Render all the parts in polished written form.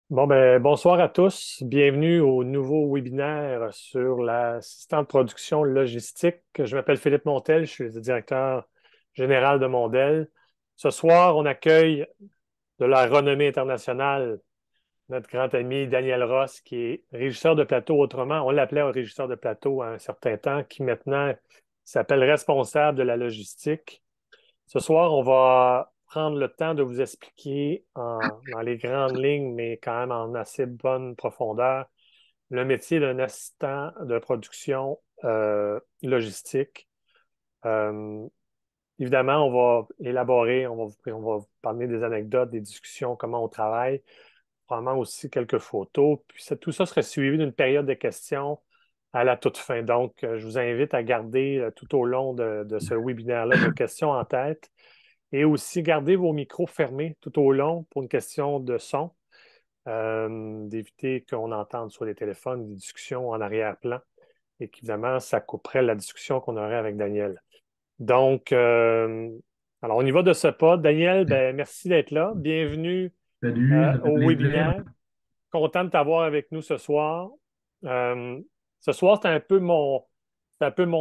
Bonsoir à tous. Bienvenue au nouveau webinaire sur l'assistant de production logistique. Je m'appelle Philippe Montel, je suis le directeur général de Mondel. Ce soir, on accueille de la renommée internationale notre grand ami Daniel Ross, qui est régisseur de plateau. Autrement, on l'appelait un régisseur de plateau à un certain temps, qui maintenant s'appelle responsable de la logistique. Ce soir, on va prendre le temps de vous expliquer dans les grandes lignes, mais quand même en assez bonne profondeur, le métier d'un assistant de production logistique. Euh, Évidemment, on va élaborer, on va vous parler des anecdotes, des discussions, comment on travaille, probablement aussi quelques photos. Puis tout ça serait suivi d'une période de questions à la toute fin. Donc, je vous invite à garder tout au long de ce webinaire-là vos questions en tête. Et aussi, gardez vos micros fermés tout au long pour une question de son, d'éviter qu'on entende sur les téléphones des discussions en arrière-plan et qu'évidemment, ça couperait la discussion qu'on aurait avec Daniel. Donc, alors on y va de ce pas. Daniel, ben, merci d'être là. Bienvenue Salut, ça fait au plaisir. webinaire. Content de t'avoir avec nous ce soir. Euh, Ce soir, c'est un peu mon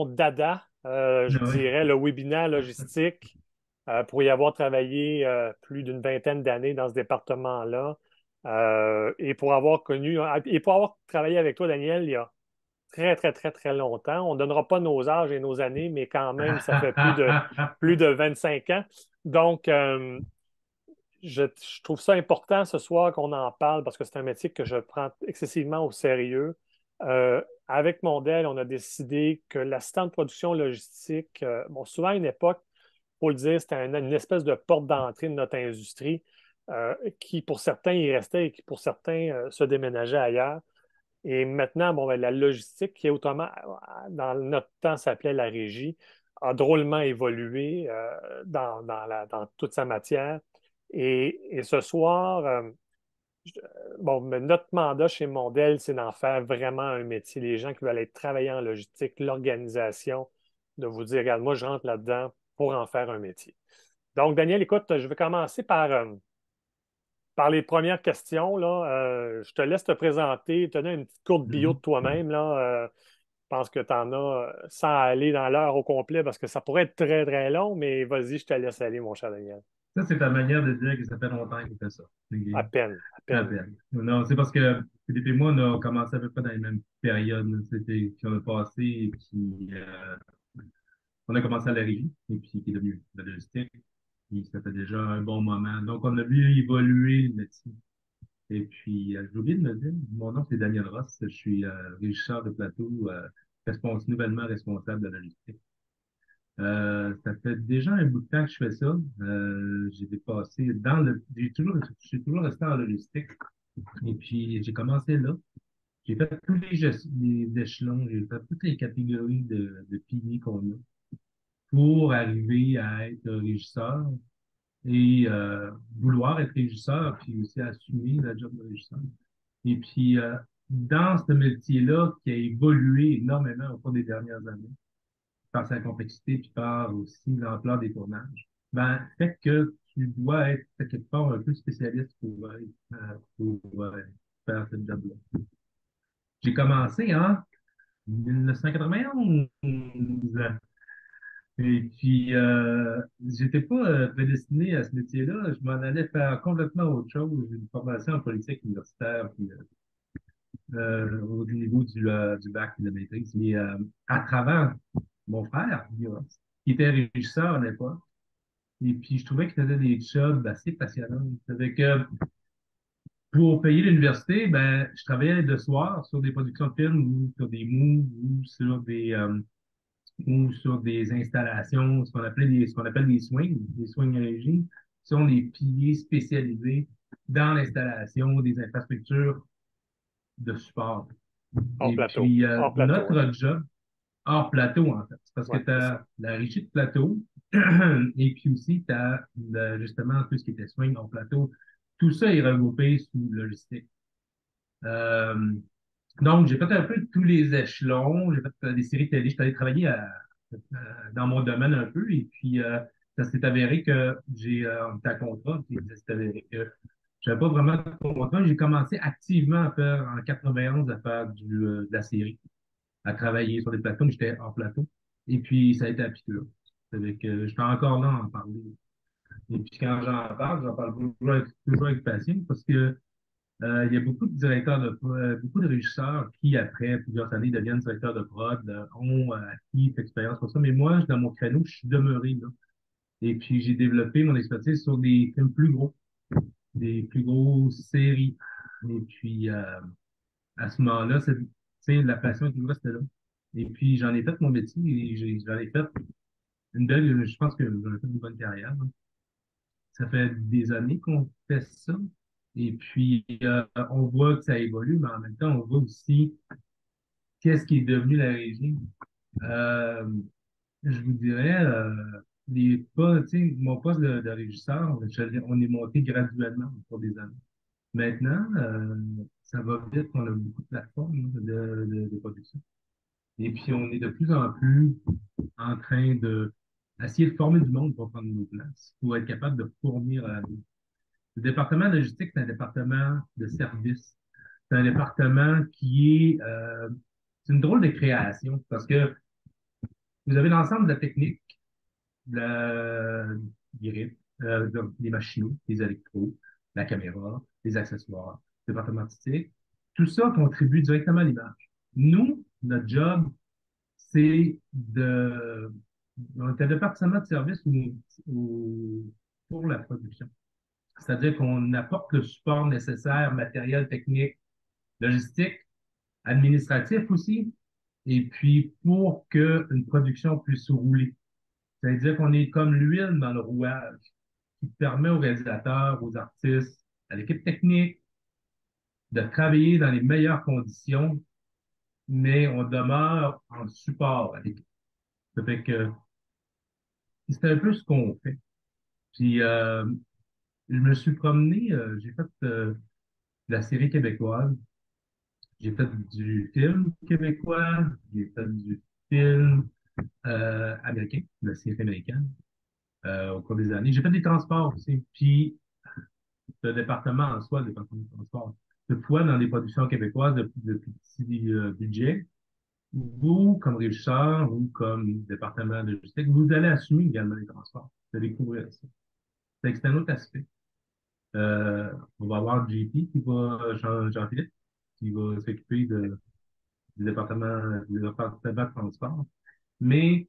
dada, je Oui. dirais, le webinaire logistique. Pour y avoir travaillé plus d'une vingtaine d'années dans ce département-là, et pour avoir travaillé avec toi, Daniel, il y a très, très, très, très longtemps. On ne donnera pas nos âges et nos années, mais quand même, ça fait plus de 25 ans. Donc, je trouve ça important ce soir qu'on en parle parce que c'est un métier que je prends excessivement au sérieux. Avec Mondel, on a décidé que l'assistant de production logistique, bon, souvent à une époque, pour le dire, c'était une espèce de porte d'entrée de notre industrie qui, pour certains, y restait et qui, pour certains, se déménageait ailleurs. Et maintenant, bon, ben, la logistique, qui est autrement, dans notre temps, s'appelait la régie, a drôlement évolué dans toute sa matière. Et ce soir, bon, mais notre mandat chez Mondel, c'est d'en faire vraiment un métier. Les gens qui veulent aller travailler en logistique, l'organisation, de vous dire, regarde, moi, je rentre là-dedans pour en faire un métier. Donc, Daniel, écoute, je vais commencer par les premières questions, là. Je te laisse te présenter, te donner une petite courte bio de Mhm. toi-même, là. Je pense que tu en as sans aller dans l'heure au complet parce que ça pourrait être très, très long, mais vas-y, je te laisse aller, mon cher Daniel. Ça, c'est ta manière de dire que ça fait longtemps qu'il fait ça. OK. À peine, à À peine. peine. Non, c'est parce que Philippe et moi, on a commencé à peu près dans les mêmes périodes. C'était qu'on a passé et puis on a commencé à la régie et puis qui est devenu la logistique. Puis ça fait déjà un bon moment. Donc, on a vu évoluer le métier. Et puis, j'ai oublié de me dire, mon nom, c'est Daniel Ross. Je suis régisseur de plateau, nouvellement responsable de la logistique. Ça fait déjà un bout de temps que je fais ça. J'ai dépassé je suis toujours resté en logistique. Et puis, j'ai commencé là. J'ai fait tous les échelons, j'ai fait toutes les catégories de piliers qu'on a pour arriver à être régisseur et vouloir être régisseur, puis aussi assumer la job de régisseur. Et puis, dans ce métier-là qui a évolué énormément au cours des dernières années, par sa complexité puis par aussi l'ampleur des tournages, ben, fait que tu dois être quelque part un peu spécialiste pour faire ce job-là. J'ai commencé en 1991. Et puis, j'étais pas prédestiné à ce métier-là. Je m'en allais faire complètement autre chose. J'ai une formation en politique universitaire puis, au niveau du bac et de la maîtrise. Mais à travers mon frère, Guillaume, qui était régisseur à l'époque, et puis je trouvais qu'il faisait des jobs assez passionnants. C'est que pour payer l'université, ben, je travaillais de soir sur des productions de films ou sur des moves ou sur des installations, ce qu'on appelle des swings régie, sont des piliers spécialisés dans l'installation des infrastructures de support. Hors Et plateau. puis, Hors plateau, hein? notre job, hors plateau, en fait, c'est parce que Oui, tu c'est ça. as la régie de plateau et puis aussi tu as justement tout ce qui était swing hors plateau. Tout ça est regroupé sous logistique. Euh, donc, j'ai fait un peu tous les échelons. J'ai fait des séries télé. Je suis allé travailler dans mon domaine un peu. Et puis, ça s'est avéré que j'ai un contrat. Puis, ça s'est avéré que Je n'avais pas vraiment de contrat. J'ai commencé activement à faire, en 91, à faire de la série, à travailler sur des plateaux, mais j'étais hors plateau. Et puis, ça a été à piqûre. C'est que je suis encore là à en parler. Et puis, quand j'en parle toujours avec passion parce que il y a beaucoup de directeurs beaucoup de régisseurs qui, après plusieurs années, deviennent directeurs de prod, ont acquis cette expérience pour ça. Mais moi, dans mon créneau, je suis demeuré là. Et puis, j'ai développé mon expertise sur des films plus gros, des plus grosses séries. Et puis, à ce moment-là, la passion toujours restait là. Et puis, j'en ai fait mon métier et j'en ai fait je pense que j'en ai fait une bonne carrière, hein. Ça fait des années qu'on fait ça. Et puis, on voit que ça évolue, mais en même temps, on voit aussi qu'est-ce qui est devenu la régie. Euh, je vous dirais, tu sais, mon poste de régisseur, on est monté graduellement au cours des années. Maintenant, ça va vite, on a beaucoup de plateformes hein, de production. Et puis, on est de plus en plus en train de essayer de former du monde pour prendre nos places, pour être capable de fournir à la vie. Le département de logistique, c'est un département de service. C'est un département qui est, c'est une drôle de création parce que vous avez l'ensemble de la technique, de la grip, donc les machines, les électros, la caméra, les accessoires, le département artistique. Tout ça contribue directement à l'image. Nous, notre job, c'est on est un département de service pour la production. C'est-à-dire qu'on apporte le support nécessaire, matériel, technique, logistique, administratif aussi, et puis pour qu'une production puisse rouler. C'est-à-dire qu'on est comme l'huile dans le rouage qui permet aux réalisateurs, aux artistes, à l'équipe technique de travailler dans les meilleures conditions, mais on demeure en support à l'équipe. Ça fait que c'est un peu ce qu'on fait. Puis je me suis promené, j'ai fait de la série québécoise. J'ai fait du film québécois, j'ai fait du film américain, de la série américaine, au cours des années. J'ai fait des transports aussi. Puis, le département en soi, le département de transport. Toutefois, dans les productions québécoises de plus petits budget, vous, comme régisseur ou comme département de logistique, vous allez assumer également les transports. Vous allez couvrir ça. C'est un autre aspect. On va avoir JP Jean-Philippe, qui va s'occuper du département de transport. Mais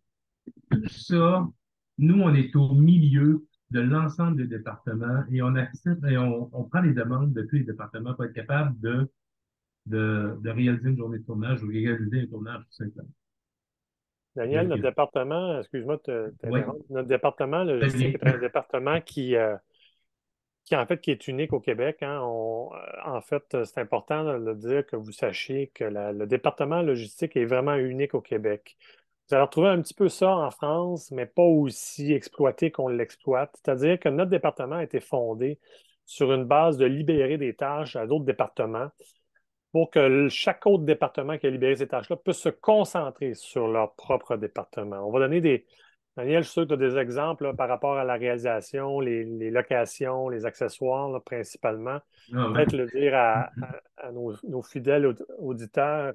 tout ça, nous, on est au milieu de l'ensemble des départements et on accepte et on prend les demandes de tous les départements pour être capable de réaliser une journée de tournage ou réaliser un tournage tout simplement. Daniel, Donc, notre département, excuse-moi de oui, t'interrompre, notre département très logistique bien. est un département qui en fait qui est unique au Québec, hein. En fait, c'est important de le dire que vous sachiez que le département logistique est vraiment unique au Québec. Vous allez retrouver un petit peu ça en France, mais pas aussi exploité qu'on l'exploite. C'est-à-dire que notre département a été fondé sur une base de libérer des tâches à d'autres départements pour que chaque autre département qui a libéré ces tâches-là puisse se concentrer sur leur propre département. On va donner Daniel, je suis sûr que tu as des exemples là, par rapport à la réalisation, les locations, les accessoires là, principalement. Ah ouais. Peut-être le dire à nos fidèles auditeurs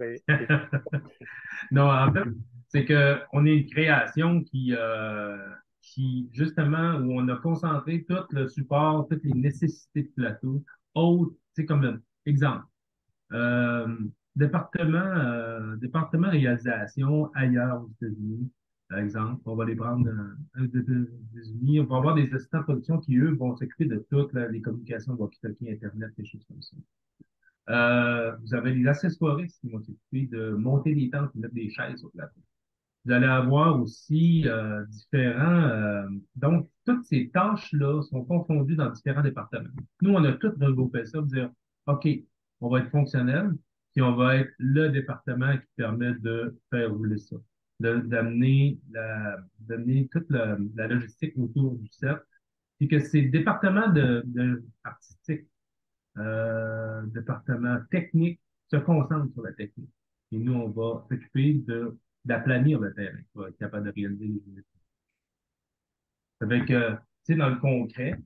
Non, en fait, c'est que on est une création qui, justement, où on a concentré tout le support, toutes les nécessités de plateau, autres, c'est comme un exemple. Euh, département réalisation ailleurs aux États-Unis, par exemple. On va les prendre aux États-Unis. On va avoir des assistants de production qui, eux, vont s'occuper de toutes les communications, walkie-talkie, Internet, des choses comme ça. Vous avez les accessoiristes qui vont s'occuper de monter des tentes et mettre des chaises sur plateau. Vous allez avoir aussi différents... donc, toutes ces tâches-là sont confondues dans différents départements. Nous, on a tout regroupé ça, pour dire, OK, on va être fonctionnel, puis on va être le département qui permet de faire rouler ça, d'amener toute la logistique autour du set, puis que ces départements artistiques, département technique se concentrent sur la technique. Et nous, on va s'occuper d'aplanir le terrain pour être capable de réaliser les unités. Ça fait que, tu sais, dans le concret,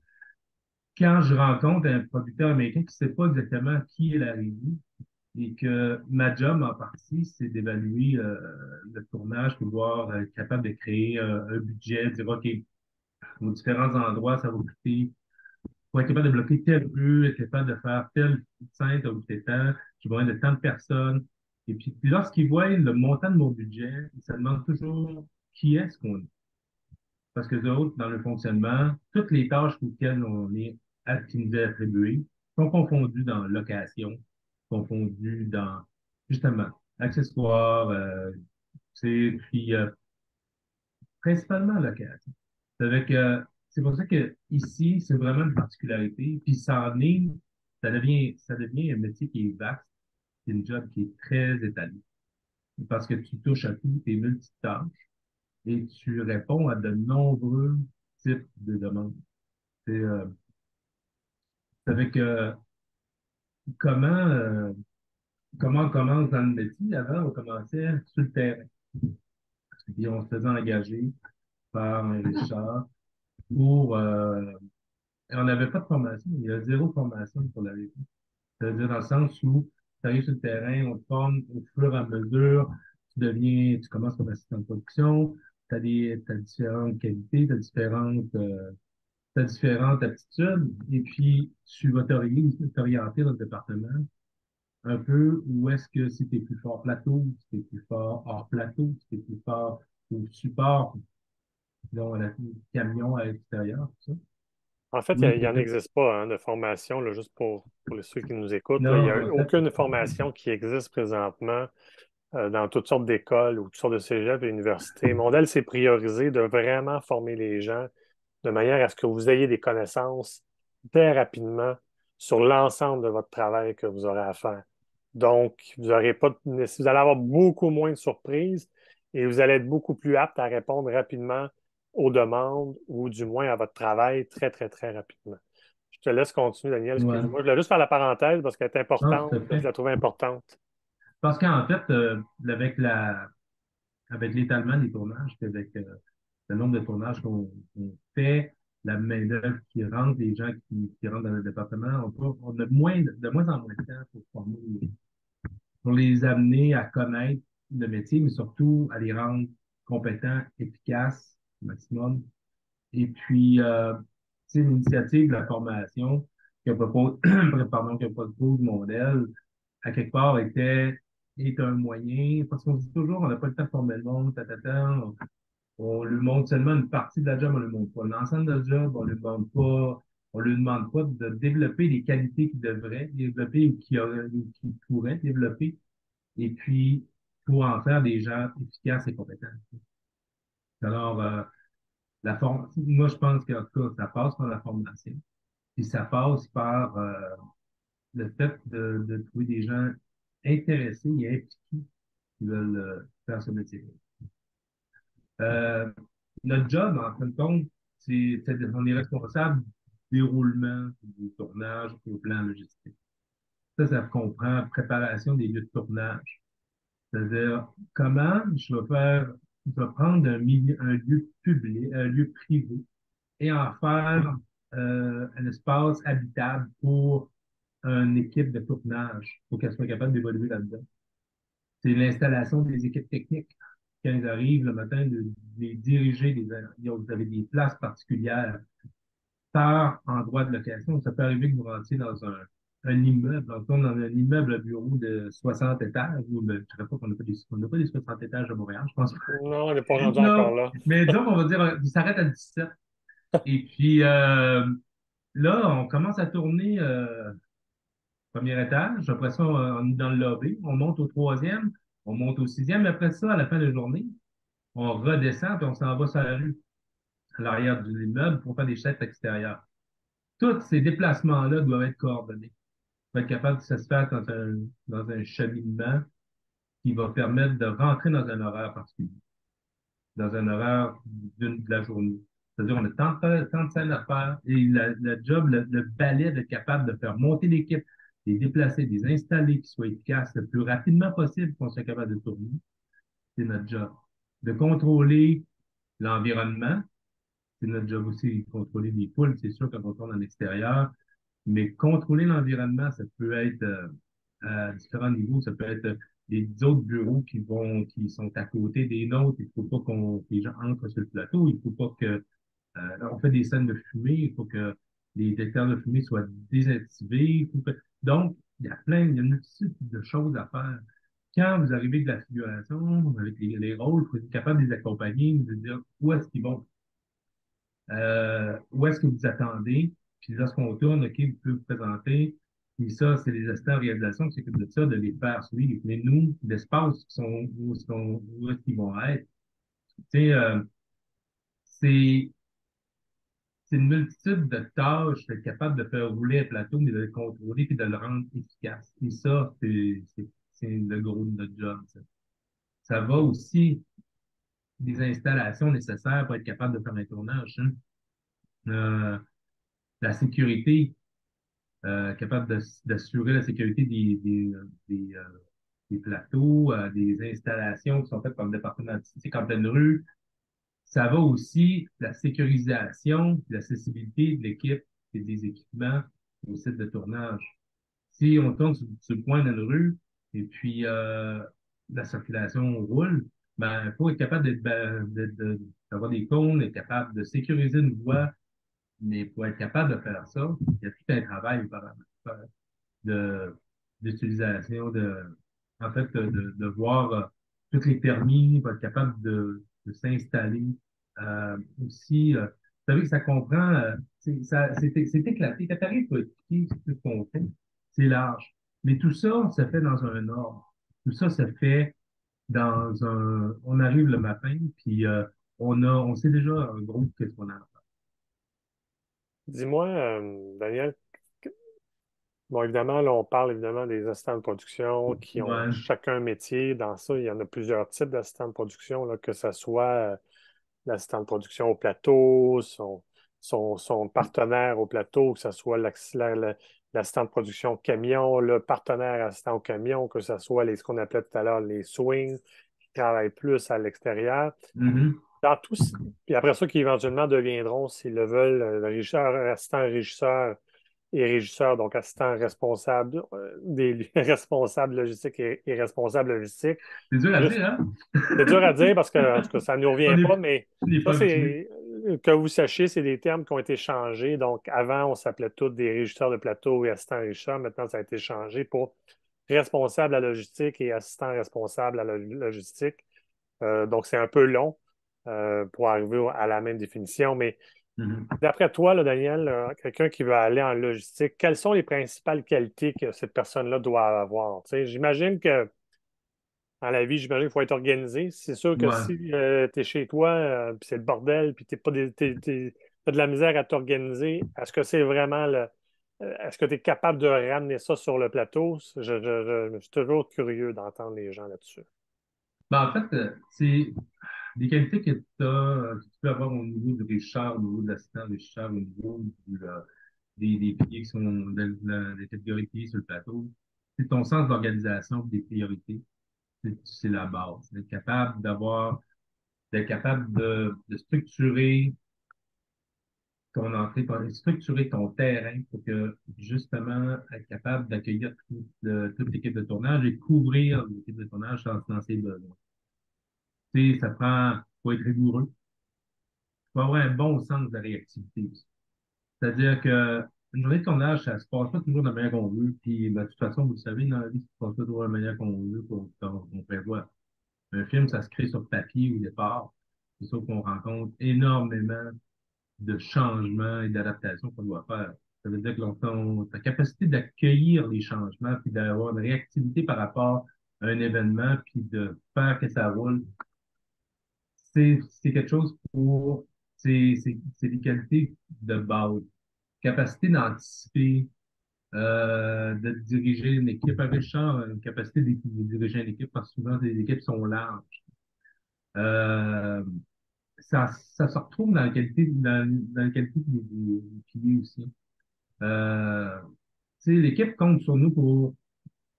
quand je rencontre un producteur américain qui ne sait pas exactement qui est la régie et que ma job en partie, c'est d'évaluer le tournage pour voir être capable de créer un budget, dire OK, aux différents endroits, ça va coûter pour être capable de bloquer telle rue, être capable de faire telle scène, ça va coûter tant, j'ai besoin de tant de personnes. Et puis, lorsqu'ils voient le montant de mon budget, ils se demandent toujours qui est-ce qu'on est. Parce que d'autres, dans le fonctionnement, toutes les tâches auxquelles on est qui nous est attribuées sont confondues dans location, confondues dans, justement, accessoires, puis principalement location. C'est pour ça que ici, c'est vraiment une particularité. Puis ça devient un métier qui est vaste, c'est une job qui est très établie. Parce que tu touches à tout, tes multitâches et tu réponds à de nombreux types de demandes. C'est avec comment comment on commence dans le métier. Avant, on commençait sur le terrain. Puis on se faisait engager par un Richard pour et on n'avait pas de formation. Il y a zéro formation pour la régie. C'est-à-dire dans le sens où tu arrives sur le terrain, on te forme au fur et à mesure, tu commences comme assistant de production, t'as différentes qualités, t'as différentes aptitudes, et puis tu vas t'orienter dans le département un peu où est-ce que si t'es plus fort plateau, si t'es plus fort hors plateau, si t'es plus fort au support, donc le camion à l'extérieur, tout ça. En fait, Oui, il n'y en existe pas hein, de formation, là, juste pour ceux qui nous écoutent. Là, il n'y non, a en fait, aucune formation qui existe présentement dans toutes sortes d'écoles ou toutes sortes de cégeps et universités. Mondel s'est priorisé de vraiment former les gens de manière à ce que vous ayez des connaissances très rapidement sur l'ensemble de votre travail que vous aurez à faire. Donc, vous aurez pas, vous allez avoir beaucoup moins de surprises et vous allez être beaucoup plus apte à répondre rapidement aux demandes ou du moins à votre travail très, très, très rapidement. Je te laisse continuer, Daniel. ouais. Excuse-moi. Je voulais juste faire la parenthèse parce qu'elle est Non, tout importante. à Je fait. la trouve importante. Parce qu'en fait, avec l'étalement des tournages, puis avec le nombre de tournages qu'on fait, la main-d'œuvre qui rentre, les gens qui rentrent dans le département, on a de moins en moins de temps pour former, pour les amener à connaître le métier, mais surtout à les rendre compétents, efficaces au maximum. Et puis, c'est l'initiative de la formation que propose, pardon, que propose Mondel, à quelque part, est un moyen, parce qu'on dit toujours, on n'a pas le temps de former le monde, on lui montre seulement une partie de la job, on lui montre pas l'ensemble de la job, on lui demande pas de développer les qualités qu'il devrait développer ou qu'il pourrait développer, et puis, pour en faire des gens efficaces et compétents. Alors, moi, je pense qu'en tout cas, ça passe par la formation, puis ça passe par le fait de trouver des gens intéressés et impliqués qui veulent faire ce métier. Euh, Notre job, en fin de compte, on est responsable du déroulement du tournage au plan logistique. Ça comprend préparation des lieux de tournage. C'est-à-dire, comment je vais prendre un lieu public, un lieu privé, et en faire un espace habitable pour une équipe de tournage, pour qu'elle soit capable d'évoluer là-dedans. C'est l'installation des équipes techniques. Quand ils arrivent le matin, de les diriger, vous avez des places particulières par endroit de location. Ça peut arriver que vous rentriez dans un immeuble, dans un immeuble à bureau de 60 étages, ou je ne dirais pas on n'a pas des 60 étages à Montréal, je pense pas. Non, on n'est pas rendu encore Non, là. mais disons qu'on va dire, il s'arrête à 17. Et puis là, on commence à tourner premier étage. Après ça, on est dans le lobby. On monte au troisième, on monte au sixième. Mais après ça, à la fin de la journée, on redescend et on s'en va sur la rue, à l'arrière de l'immeuble pour faire des chèques extérieures. Tous ces déplacements-là doivent être coordonnés. Il faut être capable que ça se fasse dans un cheminement qui va permettre de rentrer dans un horaire particulier, dans un horaire de la journée. C'est-à-dire, on a tant de scènes à faire et le job, le balai d'être capable de faire monter l'équipe, les déplacer, les installer, qu'ils soient efficaces le plus rapidement possible qu'on soit capable de tourner, c'est notre job. De contrôler l'environnement, c'est notre job aussi de contrôler les poules, c'est sûr, quand on tourne en extérieur, mais contrôler l'environnement, ça peut être à différents niveaux. Ça peut être des autres bureaux qui sont à côté des nôtres. Il faut pas que les gens entrent sur le plateau. Il faut pas que, on fait des scènes de fumée. Il faut que les détecteurs de fumée soient désactivés. Donc, il y a une multitude de choses à faire. Quand vous arrivez de la figuration, avec les rôles, il faut être capable de les accompagner, de dire où est-ce qu'ils vont, où est-ce que vous attendez? Puis lorsqu'on tourne, OK, vous pouvez vous présenter. Puis ça, c'est les assistants de réalisation qui s'occupent de ça, de les faire suivre. Mais nous, l'espace où est-ce qu'ils vont être? Tu sais, c'est, c'est une multitude de tâches d'être capable de faire rouler un plateau, mais de le contrôler puis de le rendre efficace. Et ça, c'est le gros de notre job, ça. Ça va aussi des installations nécessaires pour être capable de faire un tournage, hein. Euh, la sécurité, capable d'assurer la sécurité des plateaux, des installations qui sont faites par le département artistique en pleine rue. Ça va aussi la sécurisation, l'accessibilité de l'équipe et des équipements au site de tournage. Si on tourne sur le coin d'une rue et puis la circulation roule, ben, il faut être capable d'avoir des cônes, être capable de sécuriser une voie, mais pour être capable de faire ça, il y a tout un travail auparavant de, d'utilisation, en fait, de voir tous les permis, pour être capable de s'installer. Aussi, vous savez que ça comprend, c'est éclaté. Quand tu arrives pour expliquer tout ce qu'on fait, c'est large. Mais tout ça se fait dans un ordre. Tout ça se fait on arrive le matin, puis on sait déjà en gros qu'est-ce qu'on a à Dis-moi, Daniel, bon, évidemment, là, on parle évidemment des assistants de production qui faire. ont Ouais. chacun un métier. Dans ça, il y en a plusieurs types d'assistants de production, là, que ce soit l'assistant de production au plateau, son partenaire au plateau, que ce soit l'assistant de production camion, le partenaire assistant au camion, que ce soit ce qu'on appelait tout à l'heure les swings, qui travaillent plus à l'extérieur. Mhm. Dans tous, puis après ça, qui éventuellement deviendront, s'ils le veulent, le régisseur, assistant régisseur et régisseur, donc assistant responsable, des responsables logistiques et responsables logistiques. C'est dur à Juste, dire, hein? c'est dur à dire parce que, en tout cas, ça ne nous On revient n'est pas, mais on n'est ça, pas habitué. c'est que vous sachiez, c'est des termes qui ont été changés. Donc, avant, on s'appelait tous des régisseurs de plateau et assistants régisseurs. Maintenant, ça a été changé pour responsable à la logistique et assistant responsable à la logistique. Donc, c'est un peu long pour arriver à la même définition. Mais Mhm. d'après toi, là, Daniel, quelqu'un qui veut aller en logistique, quelles sont les principales qualités que cette personne-là doit avoir? Tu sais, j'imagine que dans la vie, j'imagine qu'il faut être organisé. C'est sûr que Ouais. si tu es chez toi, puis c'est le bordel, puis t'as de la misère à t'organiser, est-ce que c'est vraiment est-ce que tu es capable de ramener ça sur le plateau? Je suis toujours curieux d'entendre les gens là-dessus. Ben, en fait, c'est des qualités que tu peux avoir au niveau du régisseur, au niveau de l'assistant régisseur, au niveau des piliers qui sont des catégories de piliers sur le plateau. C'est ton sens d'organisation des priorités. C'est la base. D'être capable de structurer ton entrée, structurer ton terrain pour que, justement, être capable d'accueillir toute l'équipe de tournage et couvrir l'équipe de tournage dans ses besoins. Tu sais, faut être rigoureux. Faut avoir un bon sens de la réactivité aussi. C'est-à-dire que une journée de tournage, ça se passe pas toujours de la manière qu'on veut. Puis, ben, de toute façon, vous le savez, dans la vie, ça se passe pas toujours de la manière qu'on veut, qu'on prévoit. Un film, ça se crée sur papier au départ. C'est sûr qu'on rencontre énormément de changements et d'adaptations qu'on doit faire. Ça veut dire que ta capacité d'accueillir les changements, puis d'avoir une réactivité par rapport à un événement, puis de faire que ça roule, c'est quelque chose c'est des qualités de base. Capacité d'anticiper, de diriger une équipe. Un Richard a une capacité de diriger une équipe parce que souvent, les équipes sont larges. Euh, ça se retrouve dans la qualité des piliers aussi. Euh, Tu sais, l'équipe compte sur nous pour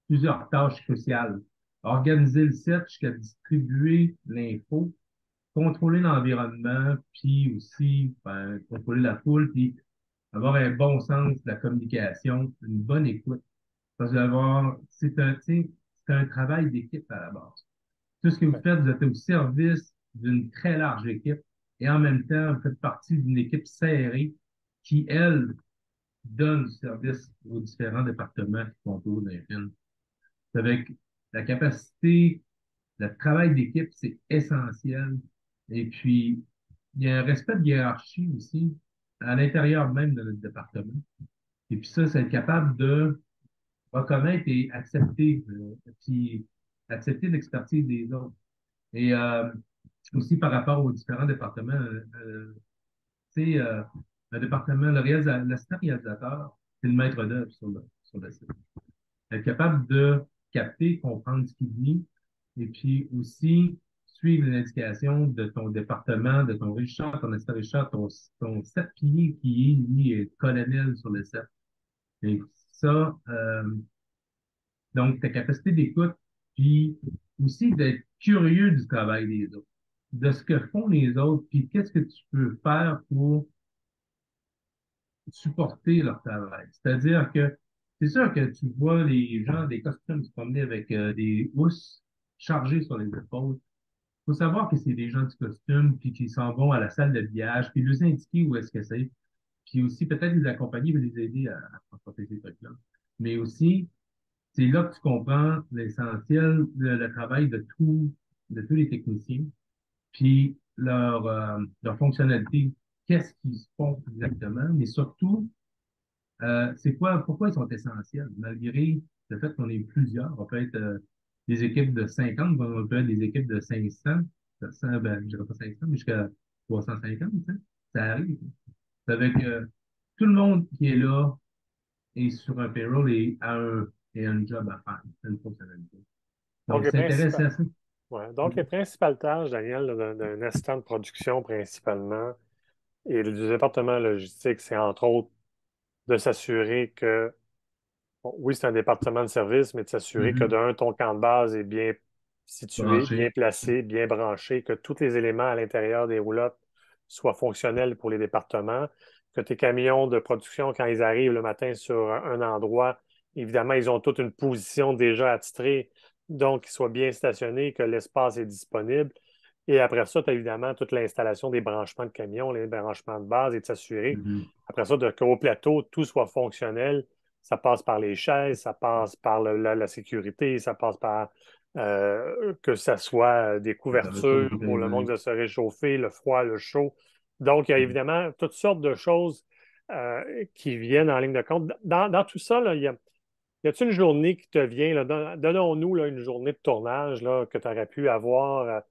plusieurs tâches cruciales. Organiser le set jusqu'à distribuer l'info contrôler l'environnement, puis aussi ben, contrôler la foule, puis avoir un bon sens de la communication, une bonne écoute. Parce que tu sais, c'est un travail d'équipe à la base. Tout ce que vous Ouais, faites, vous êtes au service d'une très large équipe et en même temps, vous faites partie d'une équipe serrée qui, elle, donne du service aux différents départements qui composent un film. Avec la capacité, le travail d'équipe, c'est essentiel. Et puis, il y a un respect de hiérarchie aussi à l'intérieur même de notre département. Et puis ça, c'est être capable de reconnaître et accepter, puis accepter l'expertise des autres. Et aussi par rapport aux différents départements, tu sais, le département, l'assistant réalisateur, c'est le maître d'œuvre sur le site. Être capable de capter, comprendre ce qu'il dit, et puis aussi suivre les indications de ton département, de ton régisseur, ton assistant régisseur, ton sept piliers qui est, lui, est colonel sur le set. Et ça, donc, ta capacité d'écoute, puis aussi d'être curieux du travail des autres, de ce que font les autres, puis qu'est-ce que tu peux faire pour supporter leur travail. C'est-à-dire que c'est sûr que tu vois les gens des costumes se promener avec des housses chargées sur les épaules. Il faut savoir que c'est des gens du costume, puis qui s'en vont à la salle d'habillage, puis leur indiquer où est-ce que c'est, puis aussi peut-être les accompagner et les aider à transporter ces trucs-là. Mais aussi, c'est là que tu comprends l'essentiel, le travail de tous les techniciens, puis leur fonctionnalité, qu'est-ce qu'ils font exactement, mais surtout, c'est quoi, pourquoi ils sont essentiels, malgré le fait qu'on est plusieurs. On peut être des équipes de 50, on peut être des équipes de 500, 700, ben, je dirais pas 500, mais jusqu'à 350, hein. Ça arrive. C'est avec tout le monde qui est là et sur un payroll et un job à faire, c'est une fonctionnalité. donc, Donc, s'intéresser à ça. donc, les principales tâches, Daniel, là, d'un assistant de production principalement et du département logistique, c'est entre autres de s'assurer que, bon, oui, c'est un département de service, mais de s'assurer que Mhm. d'un, ton camp de base est bien situé, bien Branché. placé, bien branché, que tous les éléments à l'intérieur des roulottes soient fonctionnels pour les départements, que tes camions de production, quand ils arrivent le matin sur un endroit, évidemment, ils ont toute une position déjà attitrée, donc qu'ils soient bien stationnés, que l'espace est disponible. Et après ça, tu as évidemment toute l'installation des branchements de camions, les branchements de base et de s'assurer, Mhm. après ça, qu'au plateau, tout soit fonctionnel. Ça passe par les chaises, ça passe par la sécurité, ça passe par que ça soit des Ça va être couvertures pour le monde computérisé. de se réchauffer, le froid, le chaud. Donc, il y a Mhm. évidemment toutes sortes de choses qui viennent en ligne de compte. Dans tout ça, là, y a-t-il une journée qui te vient, là, donnons-nous là, une journée de tournage là, que tu aurais pu avoir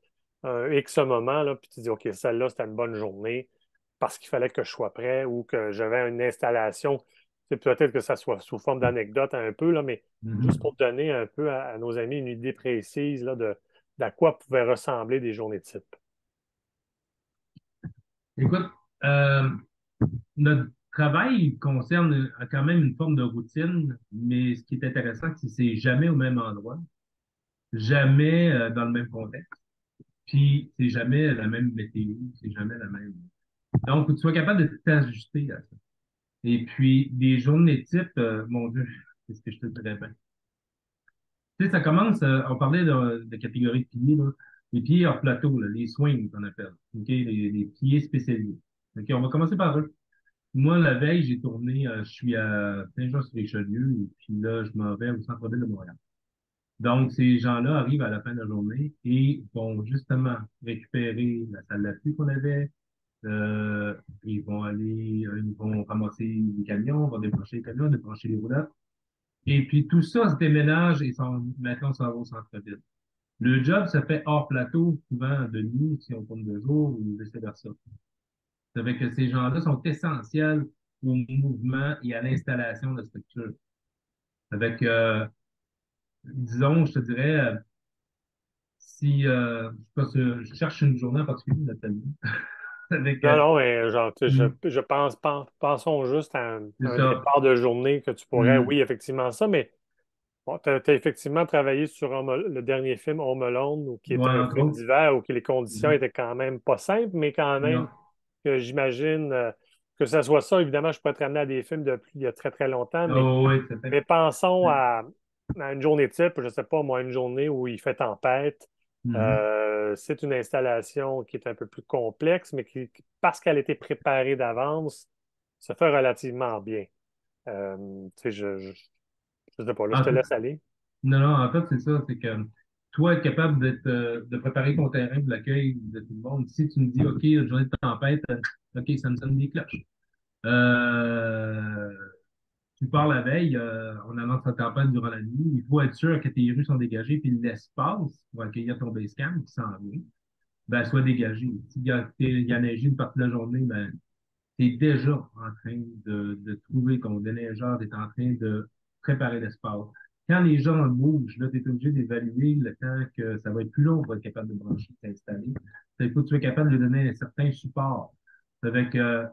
un X moment, là, puis tu dis, OK, celle-là, c'était une bonne journée parce qu'il fallait que je sois prêt ou que j'avais une installation. C'est peut-être que ça soit sous forme d'anecdote un peu, là, mais juste Mhm. pour donner un peu à nos amis une idée précise là, d'à quoi pouvaient ressembler des journées type. Écoute, euh, notre travail concerne quand même une forme de routine, mais ce qui est intéressant, c'est que c'est jamais au même endroit, jamais dans le même contexte, puis c'est jamais la même météo, c'est jamais la même. Donc, faut que tu sois capable de t'ajuster à ça. Et puis, des journées type, mon Dieu, qu'est-ce que je te dirais bien? Tu sais, ça commence, on parlait de catégories de piliers, là. Les piliers hors plateau, là, les swings qu'on appelle, OK, les piliers spécialisés. OK, on va commencer par eux. Moi, la veille, j'ai tourné, je suis à Saint-Jean-sur-Richelieu, et puis là, je m'en vais au centre-ville de Montréal. Donc, ces gens-là arrivent à la fin de la journée et vont justement récupérer la salle d'appui qu'on avait. Euh, ils vont ramasser les camions, vont débrancher les camions, débrancher les roulettes. Et puis, tout ça se déménage et maintenant, ça va au centre-ville. Le job se fait hors plateau, souvent de nuit, si on tourne de jour ou vice-versa. Ça fait que ces gens-là sont essentiels au mouvement et à l'installation de la structure. Avec, disons, je te dirais, si je, sais pas, je cherche une journée en particulier, Nathalie, avec, Non, non, mais genre, tu sais, hum, je pensons juste à c'est un ça. départ de journée que tu pourrais, Hum, oui, effectivement ça, mais Bon, tu as effectivement travaillé sur le dernier film Home Alone, qui était Ouais, un entre film autres. d'hiver où que les conditions Mhm. étaient quand même pas simples, mais quand même Non. que j'imagine que ça soit ça. Évidemment, je pourrais te ramener à des films depuis il y a très, très longtemps, Oh, oui, c'est fait. mais pensons à une journée type, je ne sais pas, moi, une journée où il fait tempête. Mhm. C'est une installation qui est un peu plus complexe, mais parce qu'elle a été préparée d'avance, se fait relativement bien. Tu sais, je sais pas, là, je En te tout- laisse aller. non, non, en fait, c'est ça, c'est que toi, être capable de préparer ton terrain de l'accueil de tout le monde, si tu me dis, OK, une journée de tempête, OK, ça me sonne des cloches. Euh, Tu pars la veille, on annonce la tempête durant la nuit, il faut être sûr que tes rues sont dégagées, puis l'espace pour accueillir ton basecamp qui s'en vient, ben, soit dégagé. Il y a neigé une partie de la journée, ben, tu es déjà en train de trouver ton déneigeur, tu es en train de préparer l'espace. Quand les gens bougent, là, tu es obligé d'évaluer le temps que ça va être plus long pour être capable de brancher, de s'installer. Il faut que tu sois capable de donner un certain support. Avec le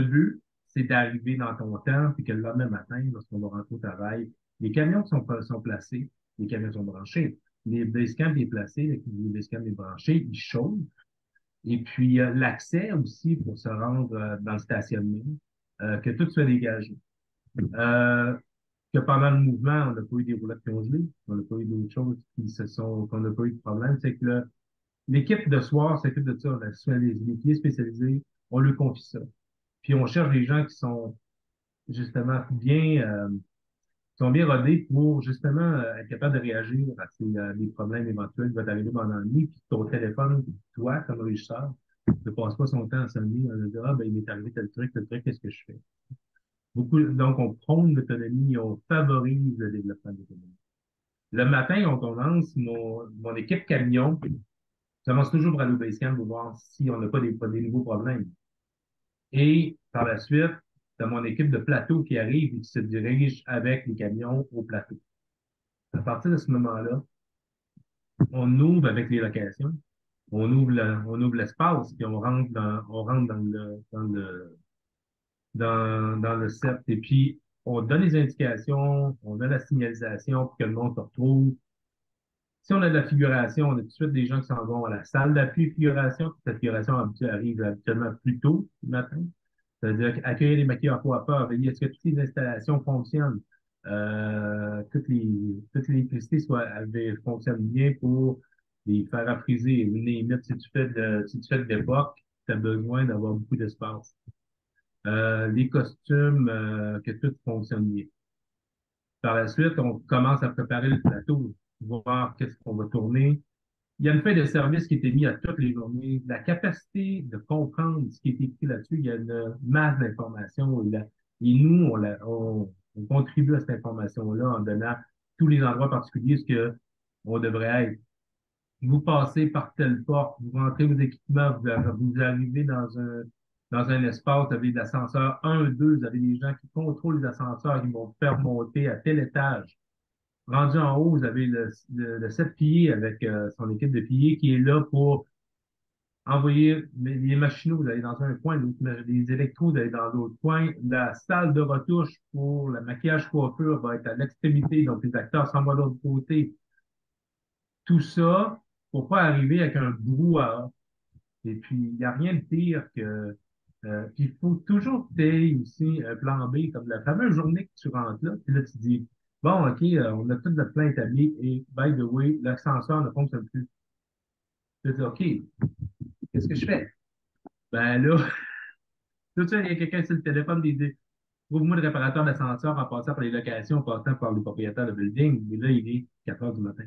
but, c'est d'arriver dans ton temps, puis que le lendemain matin, lorsqu'on va rentrer au travail, les camions sont placés, les camions sont branchés, les basecamps sont placés, les basecamps sont branchés, ils chauffent, et puis, l'accès aussi pour se rendre dans le stationnement, que tout soit dégagé. Euh, que pendant le mouvement, on n'a pas eu des roulettes congelées, on n'a pas eu d'autres choses qu'on n'a pas eu de problème. C'est que l'équipe de soir s'occupe de ça. Les pieds spécialisés, on leur confie ça. Puis on cherche des gens qui sont justement sont bien rodés pour justement être capable de réagir à des problèmes éventuels qui vont arriver pendant la nuit. Puis ton téléphone, toi, comme régisseur, ne passe pas son temps à sonner, à dire, ah, ben, il m'est arrivé tel truc, qu'est-ce que je fais? Donc, on prône l'autonomie, on favorise le développement de l'autonomie. Le matin, on commence, mon équipe camion commence toujours par aller au basecamp pour voir si on n'a pas des nouveaux problèmes. Et par la suite, c'est mon équipe de plateau qui arrive et qui se dirige avec les camions au plateau. À partir de ce moment-là, on ouvre avec les locations, on ouvre l'espace, puis on rentre dans le CERT, et puis on donne les indications, on donne la signalisation pour que le monde se retrouve. Si on a de la figuration, on a tout de suite des gens qui s'en vont à la salle d'appui figuration. Cette figuration arrive habituellement plus tôt le matin. C'est-à-dire accueillir les maquilleurs pas à pas, veiller à ce que toutes les installations fonctionnent, toute l'électricité fonctionne bien pour les faire appriser. Si tu fais de l'époque, tu as besoin d'avoir beaucoup d'espace. Les costumes, que tout fonctionne bien. Par la suite, on commence à préparer le plateau, voir qu'est-ce qu'on va tourner. Il y a une feuille de service qui était mise à toutes les journées. La capacité de comprendre ce qui est écrit là-dessus, il y a une masse d'informations. Et nous, on contribue à cette information-là en donnant tous les endroits particuliers ce que on devrait être. Vous passez par telle porte, vous rentrez vos équipements, vous arrivez dans un espace, vous avez l'ascenseur 1, 2, vous avez des gens qui contrôlent les ascenseurs, qui vont vous faire monter à tel étage. Rendu en haut, vous avez le 7 piliers avec son équipe de piliers qui est là pour envoyer les machinaux, vous allez dans un coin, les électros, vous allez dans l'autre coin. La salle de retouche pour le maquillage coiffure va être à l'extrémité, donc les acteurs s'en vont de l'autre côté. Tout ça pour pas arriver avec un brouhaha. Et puis, il n'y a rien de pire que... puis il faut toujours que tu aies aussi un plan B, comme la fameuse journée que tu rentres là, puis là, tu dis, bon, OK, on a tout notre plan établi, et by the way, l'ascenseur ne fonctionne plus. Tu dis, OK, qu'est-ce que je fais? Ben là, tout de suite, il y a quelqu'un sur le téléphone qui dit, trouve-moi le réparateur d'ascenseur en passant par les locations, en passant par les propriétaires de building. Et là, il est 4 heures du matin.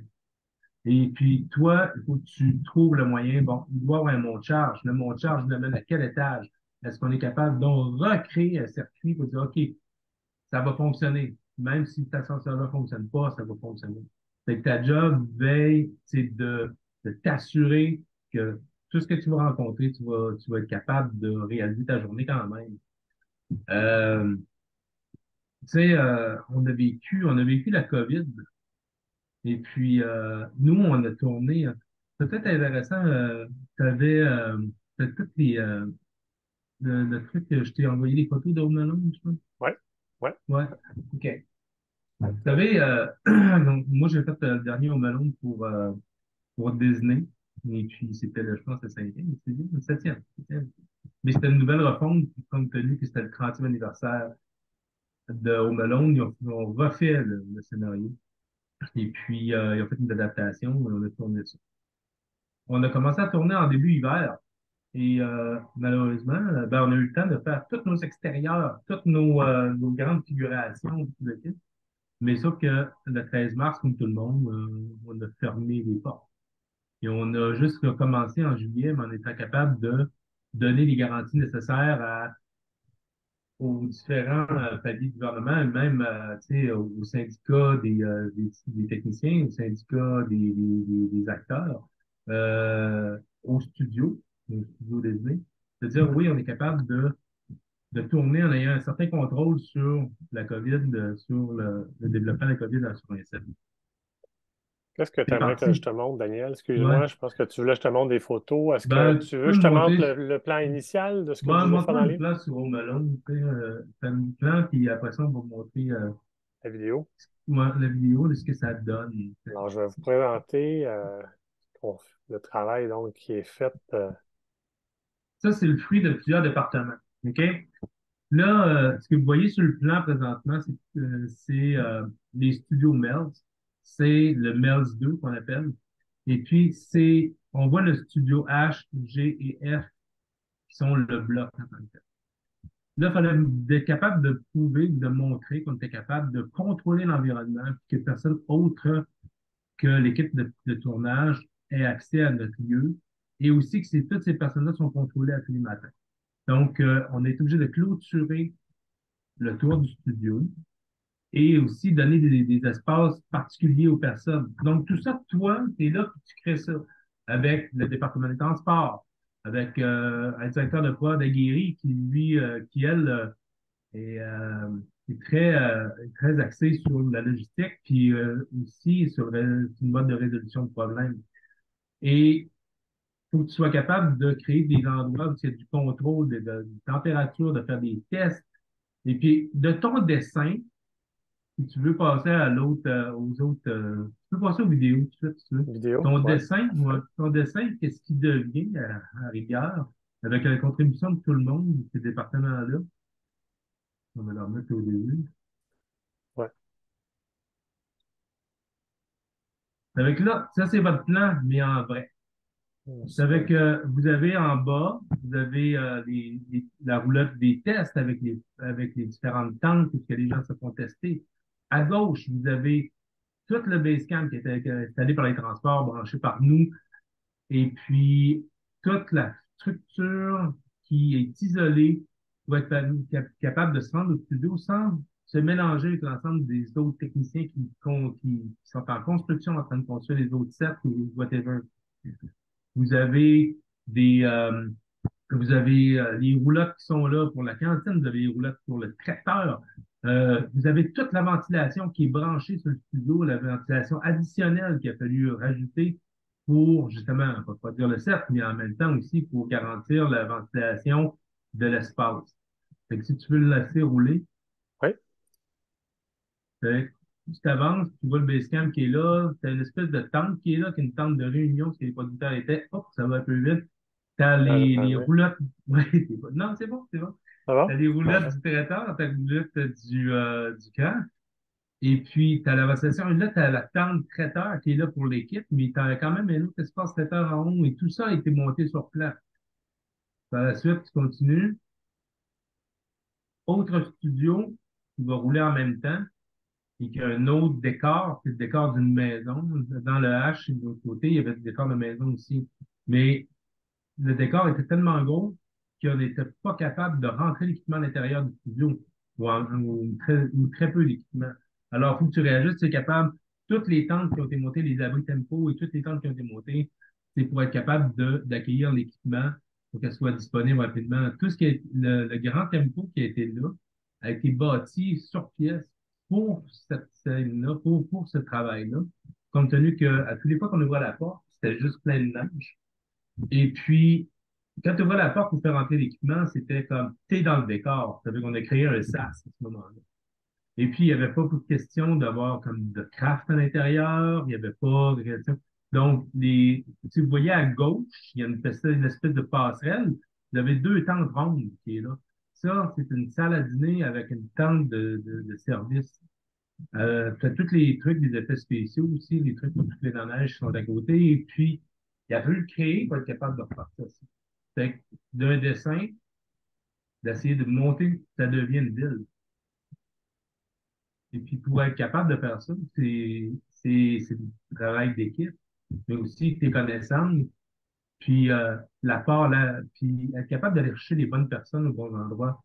Et puis, toi, il faut que tu trouves le moyen. Bon, il doit y avoir un monte charge. Le monte charge, je le mets à quel étage? Est-ce qu'on est capable de recréer un circuit pour dire, OK, ça va fonctionner. Même si cet ascenseur-là ne fonctionne pas, ça va fonctionner. Fait que ta job veille, c'est de t'assurer que tout ce que tu vas rencontrer, tu vas être capable de réaliser ta journée quand même. Euh, Tu sais, on a vécu la COVID. Et puis, nous, on a tourné. C'est peut-être intéressant. Tu avais toutes le truc que je t'ai envoyé des photos d'Home Alone, je crois. Ouais, ouais. Ouais. OK. Vous savez, donc, moi, j'ai fait le dernier au Malone pour Disney. Et puis, c'était, je pense, le cinquième, le septième. Mais c'était une nouvelle refonte, compte tenu que c'était le 30e anniversaire de Home Alone. Ils ont refait le scénario. Et puis, ils ont fait une adaptation et on a tourné ça. On a commencé à tourner en début hiver. Et malheureusement, ben, on a eu le temps de faire tous nos extérieurs, toutes nos grandes figurations, tout le kit. Mais sauf que le 13 mars, comme tout le monde, on a fermé les portes. Et on a juste recommencé en juillet, mais en étant capable de donner les garanties nécessaires aux différents paliers de gouvernement, et même tu sais, aux syndicats des techniciens, aux syndicats des acteurs, aux studios Disney. C'est-à-dire, oui, on est capable de tourner en ayant un certain contrôle sur la COVID, sur le développement de la COVID sur un set. Qu'est-ce que tu C'est aimerais que je parti. te montre, Daniel? Ouais. Excuse-moi, je pense que tu voulais que je te montre des photos. Est-ce que Ben, tu tu veux peux que je me te montre monter. le plan initial de ce que Ben, je veux faire montre-moi dans le une livre? place sur Home Alone, tu sais, fais un plan, puis après ça, on va montrer La vidéo. la vidéo de ce que ça donne. Alors, je vais vous présenter le travail donc, qui est fait. Ça, c'est le fruit de plusieurs départements. OK? Là, ce que vous voyez sur le plan présentement, c'est les studios Melz. C'est le Melz 2 qu'on appelle. Et puis, on voit le studio H, G et F qui sont le bloc en tant que tel. Là, il fallait être capable de prouver, de montrer qu'on était capable de contrôler l'environnement, puis que personne autre que l'équipe de tournage ait accès à notre lieu, et aussi que toutes ces personnes-là sont contrôlées à tous les matins. Donc, on est obligé de clôturer le tour du studio et aussi donner des espaces particuliers aux personnes. Donc, tout ça, toi, tu es là, puis tu crées ça avec le département des transports, avec un directeur de prod aguerri qui, lui, qui, elle, est, euh, est très axé sur la logistique, puis aussi sur une mode de résolution de problèmes. Et il faut que tu sois capable de créer des endroits où il y a du contrôle de température, de faire des tests. Et puis, de ton dessin, si tu veux passer à aux autres, tu peux passer aux vidéos tout de suite, si tu veux. Vidéo, Ton ouais, dessin, ouais, parfait. ton dessin, qu'est-ce qui devient à rigueur, avec la contribution de tout le monde, de ces départements-là? On va leur mettre au début. Ouais. Avec là, ça, c'est votre plan, mais en vrai. C'est avec, vous avez en bas, vous avez la roulotte des tests avec les différentes tentes que les gens se font tester. À gauche, vous avez tout le Basecamp qui était installé par les transports, branché par nous, et puis toute la structure qui est isolée pour être capable de se rendre au studio sans se mélanger avec l'ensemble des autres techniciens qui sont en construction en train de construire les autres sets ou whatever. Vous avez des vous avez les roulottes qui sont là pour la cantine, vous avez les roulottes pour le traiteur. Vous avez toute la ventilation qui est branchée sur le studio, la ventilation additionnelle qu'il a fallu rajouter pour justement, on va pas dire le cercle, mais en même temps aussi pour garantir la ventilation de l'espace. Fait que si tu veux le laisser rouler, Oui, fait que tu t'avances, tu vois le basecamp qui est là, tu as une espèce de tente qui est là, qui est une tente de réunion, parce que les producteurs étaient, hop, ça va un peu vite. T'as ça a les changé. roulottes. Ouais, c'est bon. Non, c'est bon, c'est bon. Ça T'as va? les roulettes Parfait. du traiteur, t'as les roulettes du camp. Et puis, t'as la station. Et là, t'as la tente traiteur qui est là pour l'équipe, mais t'as quand même un autre espace traiteur en haut. Et tout ça a été monté sur place. Par la suite, tu continues. Autre studio qui va rouler en même temps et qui a un autre décor, c'est le décor d'une maison. Dans le H, de l'autre côté, il y avait le décor de maison aussi. Mais le décor était tellement gros qu'on n'était pas capable de rentrer l'équipement à l'intérieur du studio ou très peu d'équipement. Alors, il faut que tu réajustes, tu es capable, toutes les tentes qui ont été montées, les abris tempo et toutes les tentes qui ont été montées, c'est pour être capable d'accueillir l'équipement pour qu'elle soit disponible rapidement. Tout ce qui est le grand tempo qui a été là a été bâti sur pièce pour cette scène-là, pour ce travail-là, compte tenu que à tous les fois qu'on ouvrait la porte, c'était juste plein de neige. Et puis, quand tu ouvres la porte pour faire entrer l'équipement, c'était comme, t'es dans le décor. Ça veut dire qu'on a créé un sas à ce moment-là. Et puis, il n'y avait pas beaucoup de questions d'avoir comme de craft à l'intérieur. Il n'y avait pas de questions. Donc, si vous voyez à gauche, il y a une espèce de passerelle. Vous avez deux tentes rondes qui est là. Ça, c'est une salle à dîner avec une tente de service. Tu as tous les trucs des effets spéciaux aussi, les trucs pour souffler dans la neige qui sont à côté. Et puis, il a fallu le créer pour être capable de refaire ça aussi. Fait que d'un dessin, d'essayer de monter, ça devient une ville. Et puis, pour être capable de faire ça, c'est du travail d'équipe, mais aussi tes connaissances, puis puis être capable d'aller chercher les bonnes personnes au bon endroit.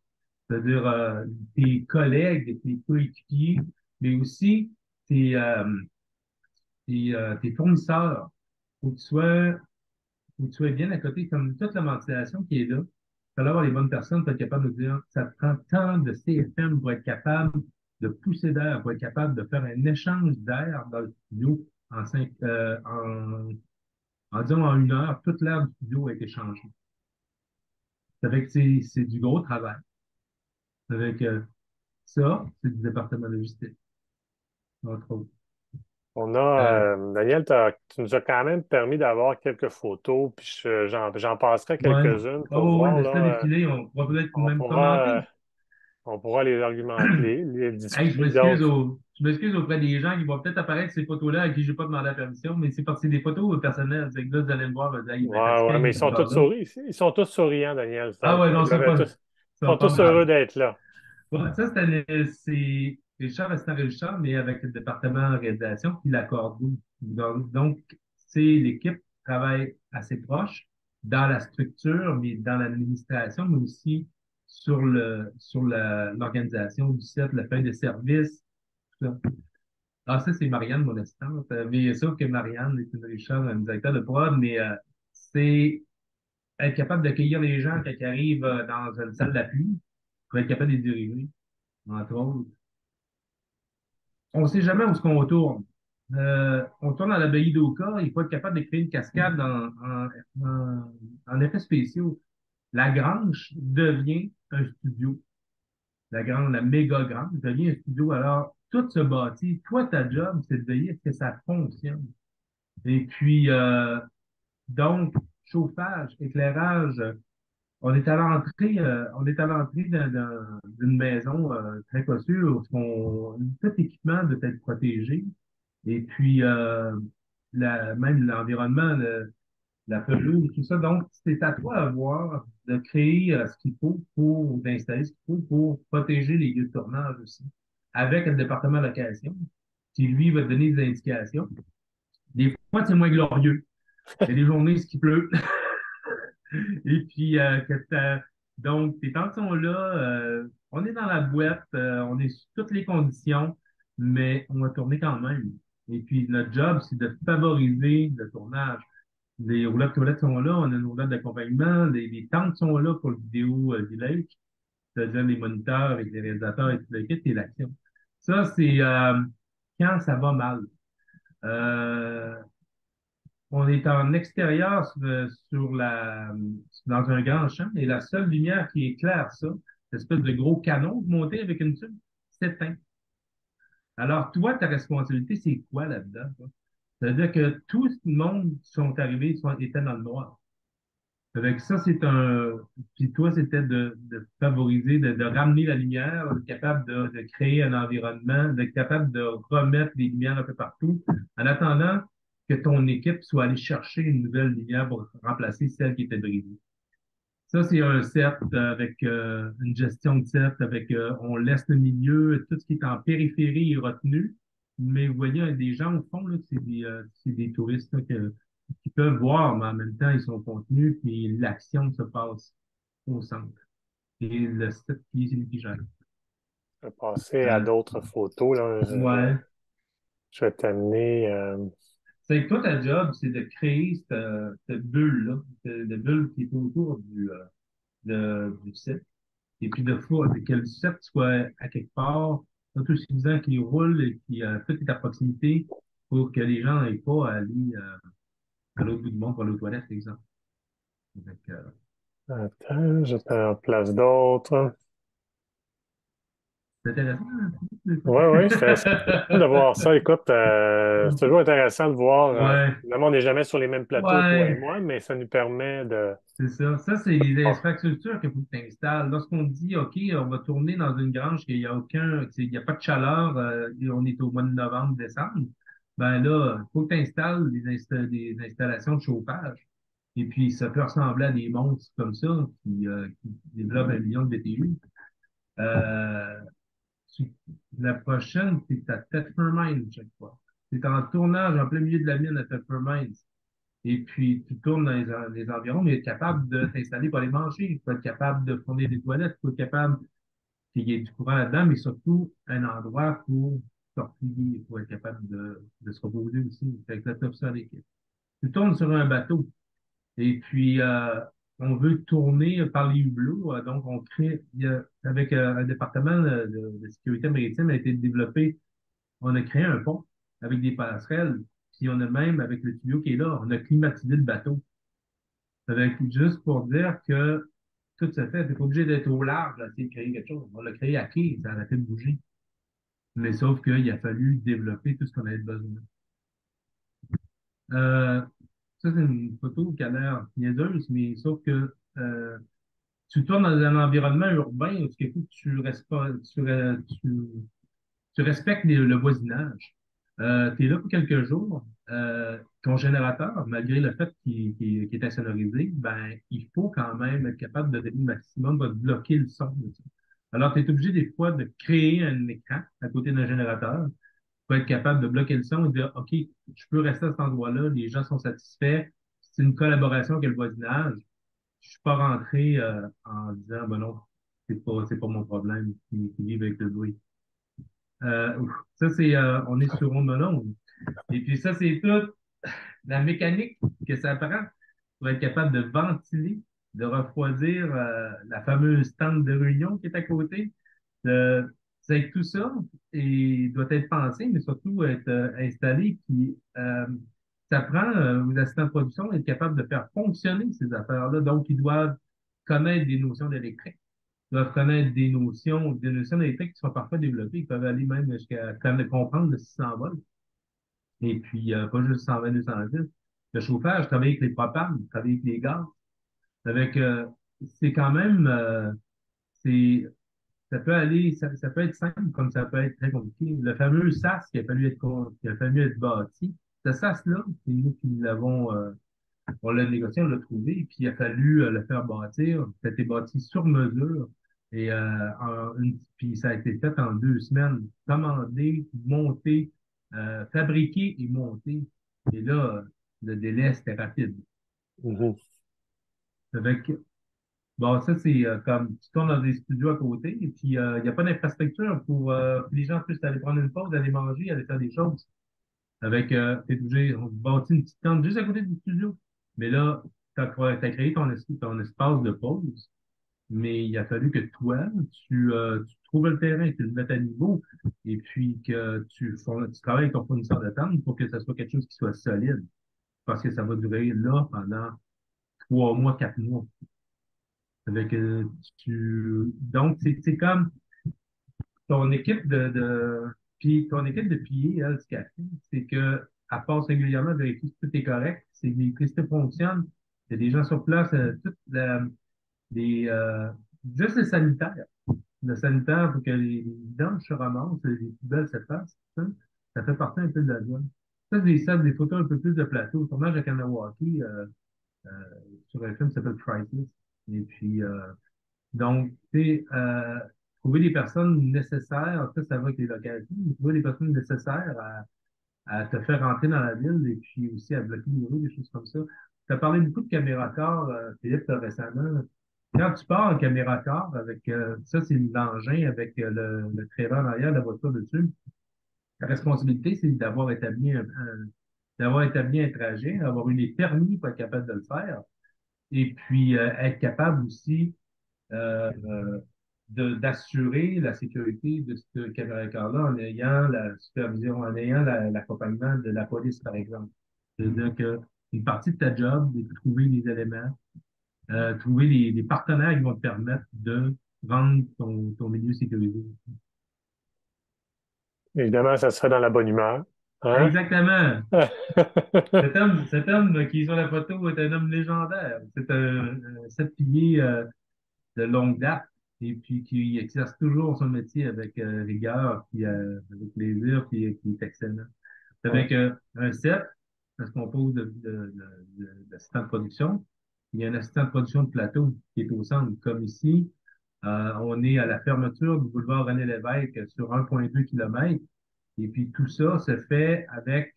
C'est-à-dire tes collègues, tes coéquipiers, mais aussi tes, euh, tes fournisseurs. Faut que tu sois, faut que tu sois bien à côté, comme toute la ventilation qui est là. Il faut avoir les bonnes personnes pour être capable de dire, ça te prend tant de CFM pour être capable de pousser d'air, pour être capable de faire un échange d'air dans le studio disons, en 1 heure, toute l'air du studio a été changé. Ça fait que c'est du gros travail. Avec ça, c'est du département logistique, entre autres. Euh, Daniel, tu nous as quand même permis d'avoir quelques photos, puis j'en passerai ouais. quelques-unes Ah pour ouais, ouais, voir, laisse-le là. défiler, on pourra peut-être On même pourra, commenter. on pourra les argumenter, les Hey, discuter d'autres. je m'excuse auprès des gens qui vont peut-être apparaître ces photos-là à qui j'ai pas demandé la permission, mais c'est parce que c'est des photos personnelles. C'est que là, vous allez me voir, vous allez dire, hey, il est Ouais, ouais, fatigué, mais il est encore là. ils sont tous souriants, Daniel. Ah Donc, ouais, non, ils devraient tous, ça ils sont pas tous heureux mal. d'être là. Ouais, ça, c'est Richard Assistant Richard, mais avec le département réalisation qui l'accorde. Donc, c'est l'équipe qui travaille assez proche dans la structure, mais dans l'administration, mais aussi sur l'organisation du site, la feuille de service, tout ça. Ah, ça, c'est Marianne, mon assistante. Mais sauf que Marianne est une Richard, un directeur de prod, mais c'est être capable d'accueillir les gens quand ils arrivent dans une salle d'appui pour être capable de les diriger, entre autres. On ne sait jamais où est-ce qu'on tourne. On tourne à l'abbaye d'Oka, il faut être capable de créer une cascade en effets spéciaux. La Grange devient un studio. La Grange, la méga Grange devient un studio. Alors, tout se bâtit. Toi, ta job, c'est de veiller à ce que ça fonctionne. Et puis, donc, chauffage, éclairage, on est à l'entrée d'une maison très cossue où tout équipement doit être protégé. Et puis, même l'environnement, la pelouse, tout ça. Donc, c'est à toi à voir de créer ce qu'il faut pour d'installer ce qu'il faut pour protéger les lieux de tournage aussi. Avec le département de location, qui lui va te donner des indications. Des fois, c'est moins glorieux. Il y a des journées, ce qui pleut. Et puis, donc, tes temps sont là, on est dans la boîte, on est sur toutes les conditions, mais on va tourner quand même. Et puis, notre job, c'est de favoriser le tournage. Les roulettes toilettes sont là, on a nos roulettes d'accompagnement, les tentes sont là pour le vidéo village, c'est-à-dire les moniteurs avec les réalisateurs et tout le kit et l'action. Ça, c'est quand ça va mal. Euh, on est en extérieur dans un grand champ et la seule lumière qui éclaire ça, cette espèce de gros canon monté avec une tube, s'éteint. Alors, toi, ta responsabilité, c'est quoi là-dedans, toi? C'est-à-dire que tout le monde qui sont arrivés étaient dans le noir. Avec ça, puis toi, c'était de favoriser, de ramener la lumière, d'être capable de créer un environnement, d'être capable de remettre des lumières un peu partout, en attendant que ton équipe soit allée chercher une nouvelle lumière pour remplacer celle qui était brisée. Ça, c'est un set avec une gestion de set, avec on laisse le milieu, tout ce qui est en périphérie est retenu. Mais vous voyez, il y a des gens au fond, là, c'est des touristes là, qui peuvent voir, mais en même temps, ils sont contenus, puis l'action se passe au centre. Et le set qui est celui qui gère. Je vais passer à Euh, d'autres photos, là. ouais. Je vais t'amener. C'est que toi, ta job, c'est de créer cette bulle-là, cette bulle qui est autour du set. Et puis de fois, que le set soit à quelque part, autosuffisant, qu'il roule et qui tout est à proximité pour que les gens n'aient pas à aller à l'autre bout du monde pour aller aux toilettes, par exemple. Donc, Attends, je t'en place d'autres. C'est intéressant, hein, des fois. Oui, oui, c'était cool de voir ça. Écoute, c'est toujours intéressant de voir. Ouais, Évidemment, on n'est jamais sur les mêmes plateaux, toi et ouais. moi, mais ça nous permet de. C'est ça. Ça, c'est les Ah, infrastructures qu'il faut que tu installes. Lorsqu'on dit, OK, on va tourner dans une grange qu'il n'y a il y a pas de chaleur, et on est au mois de novembre, décembre, ben là, il faut que tu installes des installations de chauffage. Et puis, ça peut ressembler à des monstres comme ça qui développent 1 million de BTU. Euh, tu- la prochaine, c'est à Tetford chaque fois. C'est en tournage en plein milieu de la mine à Tetford. Et puis, tu tournes dans les environs, mais être capable de t'installer pour aller manger. Il faut être capable de fournir des toilettes. Il faut être capable qu'il y ait du courant là-dedans, mais surtout un endroit pour sortir. Il faut être capable de se reposer aussi. Fait que là, ça l'équipe. Tu tournes sur un bateau et puis on veut tourner par les hublots. Donc, on crée, avec un département de sécurité maritime a été développé, on a créé un pont avec des passerelles. Puis on a même, avec le tuyau qui est là, on a climatisé le bateau. Juste pour dire que tout se fait, t'es pas obligé d'être au large, là, essayer de créer quelque chose. On l'a créé à quai, ça a arrêté de bouger. Mais sauf qu'il a fallu développer tout ce qu'on avait besoin. Euh, Ça, c'est une photo qui a l'air niaiseuse, mais sauf que tu tournes dans un environnement urbain où il faut que tu restes pas, tu respectes le voisinage. Tu es là pour quelques jours. Ton générateur, malgré le fait qu'il est insonorisé, ben, il faut quand même être capable de donner le maximum, de bloquer le son. De ça. Alors, tu es obligé des fois de créer un écran à côté d'un générateur pour être capable de bloquer le son et de dire, OK, je peux rester à cet endroit-là, les gens sont satisfaits, c'est une collaboration avec le voisinage. Je suis pas rentré en disant, ben non, c'est pas mon problème qui vivent avec le bruit. Ouf. Ça, on est sur onde mononde. Et puis ça, c'est toute la mécanique que ça prend pour être capable de ventiler, de refroidir la fameuse tente de réunion qui est à côté. C'est tout ça et doit être pensé, mais surtout être installé. Puis ça prend aux assistants de production être capable de faire fonctionner ces affaires-là. Donc, ils doivent connaître des notions d'électrique, doivent connaître des notions d'électrique qui sont parfois développées, ils peuvent aller même jusqu'à comprendre le 600 volts. Et puis, pas juste 120, 210. Le chauffage, travailler avec les propanes, travailler avec les gaz. Avec, c'est quand même, c'est, ça peut aller, ça peut être simple comme ça peut être très compliqué. Le fameux SAS qui a fallu être bâti, ce SAS-là, c'est nous qui l'avons, on l'a négocié, on l'a trouvé, puis il a fallu le faire bâtir. Ça a été bâti sur mesure. Et puis ça a été fait en 2 semaines. Commandé, monté, fabriqué et monté. Et là, le délai, c'était rapide. mhm. Avec, bon, ça, c'est comme tu tournes dans des studios à côté, et puis il n'y a pas d'infrastructure pour que les gens puissent aller prendre une pause, aller manger, aller faire des choses. Avec, t'es obligé, on bâtit une petite tente juste à côté du studio. Mais là, t'as créé ton espace de pause, mais il a fallu que toi, tu trouves le terrain, que tu le mettes à niveau, et puis que tu travailles avec ton fournisseur de tente pour que ça soit quelque chose qui soit solide. Parce que ça va durer là pendant 3 mois, 4 mois. Avec, donc, c'est comme ton équipe puis ton équipe de piliers, elle, ce qu'elle fait, c'est que, à passe régulièrement vérifier si tout est correct, si l'électricité fonctionne, il y a des gens sur place, les, euh, juste les sanitaires. Le sanitaire, pour que les vidanges se ramassent, les poubelles se fassent, ça fait partie un peu de la job. Ça, des photos un peu plus de plateau. Le tournage à Kanawaki, euh, sur un film qui s'appelle Crisis. Et puis, donc, tu sais, trouver les personnes nécessaires, ça va avec les locations, mais trouver les personnes nécessaires à te faire rentrer dans la ville et puis aussi à bloquer les rues, des choses comme ça. Tu as parlé beaucoup de caméra car, Philippe, récemment. Quand tu pars en caméra car avec, ça, c'est l'engin avec le trailer en arrière, la voiture dessus. La responsabilité, c'est d'avoir établi un trajet, d'avoir eu les permis pour être capable de le faire et puis être capable aussi d'assurer la sécurité de ce caméra-là en ayant la supervision, en ayant l'accompagnement de la police, par exemple. C'est-à-dire que une partie de ta job, c'est de trouver les éléments, trouver les partenaires qui vont te permettre de rendre ton milieu sécurisé. Évidemment, ça serait dans la bonne humeur. Hein? Exactement. Cet homme qui est sur la photo est un homme légendaire. C'est un sept piliers de longue date et puis qui exerce toujours son métier avec rigueur, puis avec plaisir, puis qui est excellent. Ouais. Avec un set, ça se compose d'assistants de production. Il y a un assistant de production de plateau qui est au centre, comme ici. On est à la fermeture du boulevard René Lévesque sur 1,2 km. Et puis tout ça se fait avec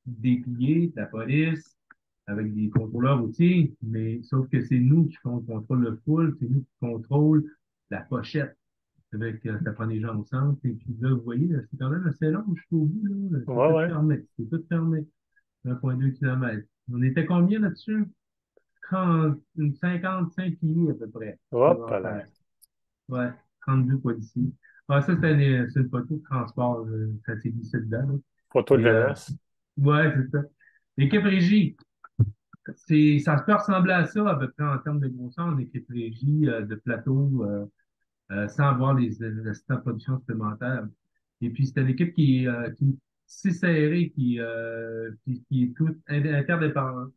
des piliers, de la police, avec des contrôleurs routiers, mais sauf que c'est nous qui contrôle le full, c'est nous qui contrôle la pochette. Avec, ça prend des gens au centre. Et puis là, vous voyez, là, c'est quand même assez long jusqu'au bout, là. C'est Ouais, tout ouais. fermé. C'est tout fermé. 1,2 km. On était combien là-dessus? 55 piliers à peu près. Ça Hop va là. faire. Ouais, 32 policiers. Ah, ça, c'est une photo de transport. Ça s'est glissé dedans, là. Photo de Et, jeunesse. ouais, c'est ça. L'équipe régie, ça peut ressembler à ça, à peu près en termes de grosseur, une équipe régie de plateau, sans avoir les assistants de production supplémentaires. Et puis, c'est une équipe qui est si serrée, qui est toute interdépendante.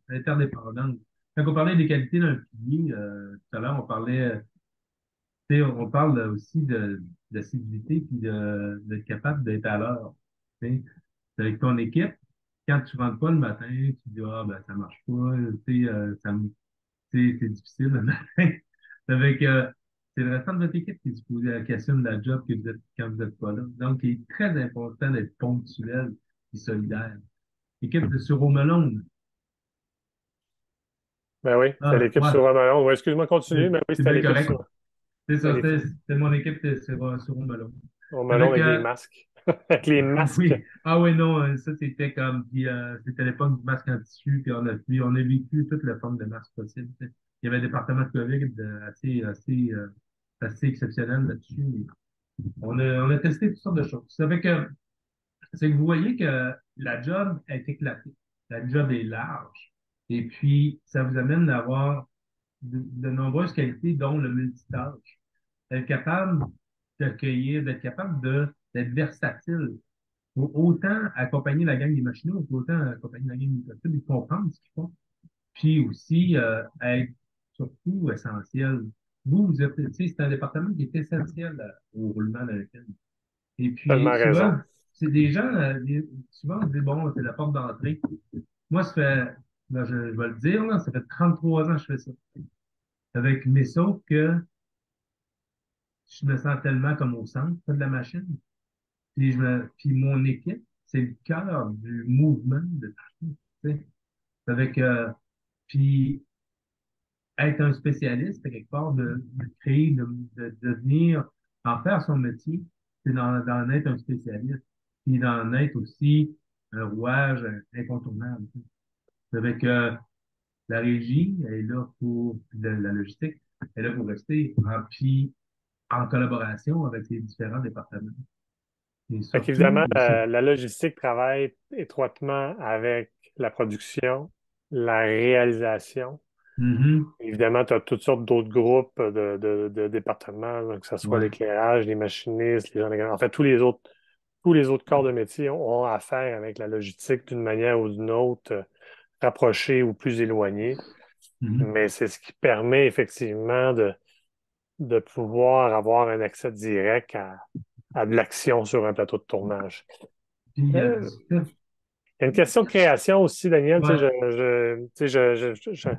Quand on parlait des qualités d'un pilier, tout à l'heure, on parlait, tu sais, on parle aussi d'assiduité puis d'être capable d'être à l'heure. Tu sais. Avec ton équipe, quand tu rentres pas le matin, tu dis, ah, ben, ça marche pas, tu sais, c'est difficile le matin. Avec, c'est le restant de votre équipe qui assume la job que vous êtes, quand vous n'êtes pas là. Donc, il est très important d'être ponctuel et solidaire. Équipe de sur Melon. Ben oui, c'était Ah, l'équipe ouais, sur Romalon. Ouais, excuse-moi, continue, mais oui, c'est c'était bien l'équipe correct. sur, C'est c'était ça, l'équipe c'était mon équipe de sur Melon. Romalon Avec, avec des masques. Avec les masques. oui, ah oui, non, ça c'était comme, puis c'était l'époque du masque en tissu, puis on a vécu toutes les formes de masques possibles. Tu sais. Il y avait un département de COVID assez exceptionnel là-dessus. On a testé toutes sortes de choses. C'est que vous voyez que la job est éclatée. La job est large. Et puis, ça vous amène à avoir de nombreuses qualités, dont le multitâche. Être capable d'accueillir, d'être capable d'être versatile. Faut autant accompagner la gang des machinaux, faut autant accompagner la gang des personnes et comprendre ce qu'ils font. Puis aussi, être surtout essentiel. Vous êtes, tu sais, c'est un département qui est essentiel au roulement d'un film. Et puis, Tellement raison. souvent, c'est des gens, souvent, on se dit, bon, c'est la porte d'entrée. Moi, ça fait, ben, je vais le dire, là, ça fait 33 ans que je fais ça. Mais sauf que je me sens tellement comme au centre de la machine. Puis mon équipe, c'est le cœur du mouvement de tout ça. Tu sais. Avec, puis être un spécialiste, quelque part, de créer, de venir en faire son métier, c'est d'en être un spécialiste, puis d'en être aussi un rouage incontournable. Avec la régie, elle est là pour la logistique, elle est là pour rester puis en collaboration avec les différents départements. Et Fait qu'évidemment, surtout aussi. la logistique travaille étroitement avec la production, la réalisation. Mhm. Évidemment, tu as toutes sortes d'autres groupes de départements, donc que ce soit Ouais. l'éclairage, les machinistes, les gens en fait, tous les autres corps de métier ont affaire avec la logistique d'une manière ou d'une autre, rapprochée ou plus éloignée. Mhm. Mais c'est ce qui permet effectivement de pouvoir avoir un accès direct à de l'action sur un plateau de tournage. Puis il y a Euh, du fait. il y a une question de création aussi, Daniel. Tu sais, Ouais. tu sais,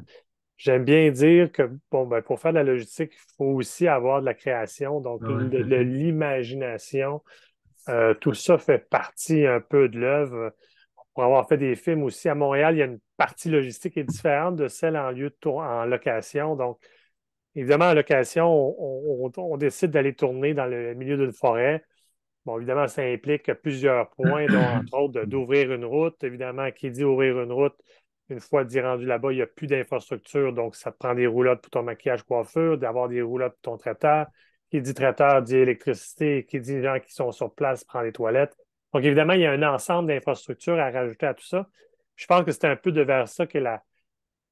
j'aime bien dire que bon, ben, pour faire de la logistique, il faut aussi avoir de la création, donc Ouais, de tout à fait. l'imagination. Tout ça fait partie un peu de l'œuvre. Pour avoir fait des films aussi à Montréal, il y a une partie logistique qui est différente de celle en lieu de en location. Donc, évidemment, en location, on décide d'aller tourner dans le milieu d'une forêt. Bon, évidemment, ça implique plusieurs points, dont entre autres d'ouvrir une route. Évidemment, qui dit ouvrir une route, une fois dit rendu là-bas, il n'y a plus d'infrastructure, donc ça te prend des roulottes pour ton maquillage coiffure, d'avoir des roulottes pour ton traiteur. Qui dit traiteur dit électricité, qui dit gens qui sont sur place prend les toilettes. Donc, évidemment, il y a un ensemble d'infrastructures à rajouter à tout ça. Je pense que c'est un peu de vers ça que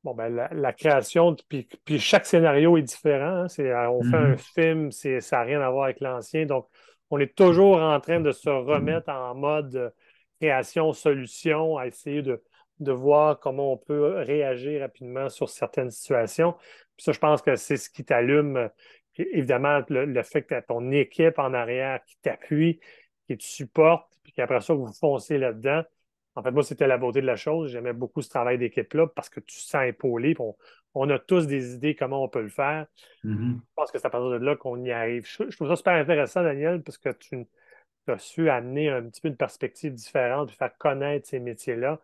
bon, ben, la création, puis chaque scénario est différent. Hein. On fait un Mhm. film, ça n'a rien à voir avec l'ancien. Donc, on est toujours en train de se remettre en mode création-solution, à essayer de voir comment on peut réagir rapidement sur certaines situations. Puis ça, je pense que c'est ce qui t'allume. Évidemment, le fait que tu as ton équipe en arrière qui t'appuie, qui te supporte, puis qu'après ça, vous foncez là-dedans. En fait, moi, c'était la beauté de la chose. J'aimais beaucoup ce travail d'équipe-là parce que tu te sens épaulé, puis on a tous des idées comment on peut le faire. Mhm. Je pense que c'est à partir de là qu'on y arrive. Je trouve ça super intéressant, Daniel, parce que tu as su amener un petit peu une perspective différente, puis faire connaître ces métiers-là.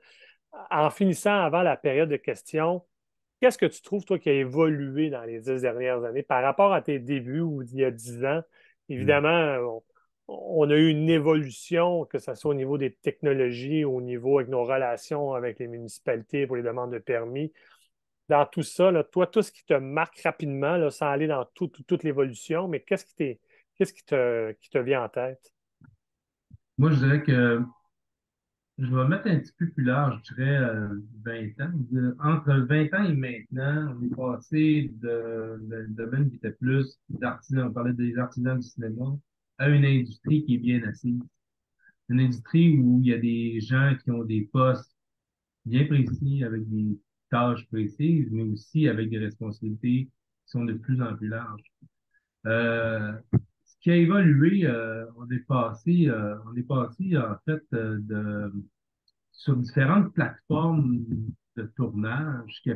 En finissant avant la période de questions, qu'est-ce que tu trouves, toi, qui a évolué dans les 10 dernières années par rapport à tes débuts ou il y a 10 ans? Mhm. Évidemment, on a eu une évolution, que ce soit au niveau des technologies, au niveau avec nos relations avec les municipalités pour les demandes de permis. Dans tout ça, là, toi, tout ce qui te marque rapidement, là, sans aller dans toute l'évolution, mais qu'est-ce qui te vient en tête? Moi, je dirais que je vais mettre un petit peu plus large, je dirais 20 ans. Entre 20 ans et maintenant, on est passé de domaine qui était plus d'artisans, on parlait des artisans du cinéma, à une industrie qui est bien assise. Une industrie où il y a des gens qui ont des postes bien précis, avec des tâches précises, mais aussi avec des responsabilités qui sont de plus en plus larges. Ce qui a évolué, on est passé en fait sur différentes plateformes de tournage qui a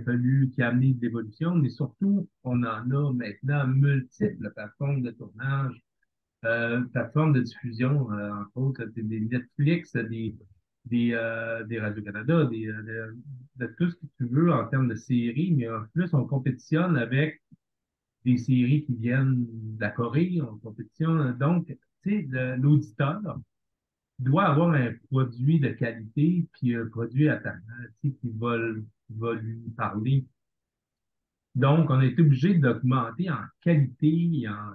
amené de l'évolution, mais surtout, on en a maintenant multiples plateformes de tournage, plateformes de diffusion, entre autres, des Netflix, des Radio-Canada, de tout ce que tu veux en termes de séries, mais en plus, on compétitionne avec des séries qui viennent de la Corée, on compétitionne. Donc, tu sais, l'auditeur doit avoir un produit de qualité, puis un produit attachant, tu sais, va lui parler. Donc, on est obligé d'augmenter en qualité et en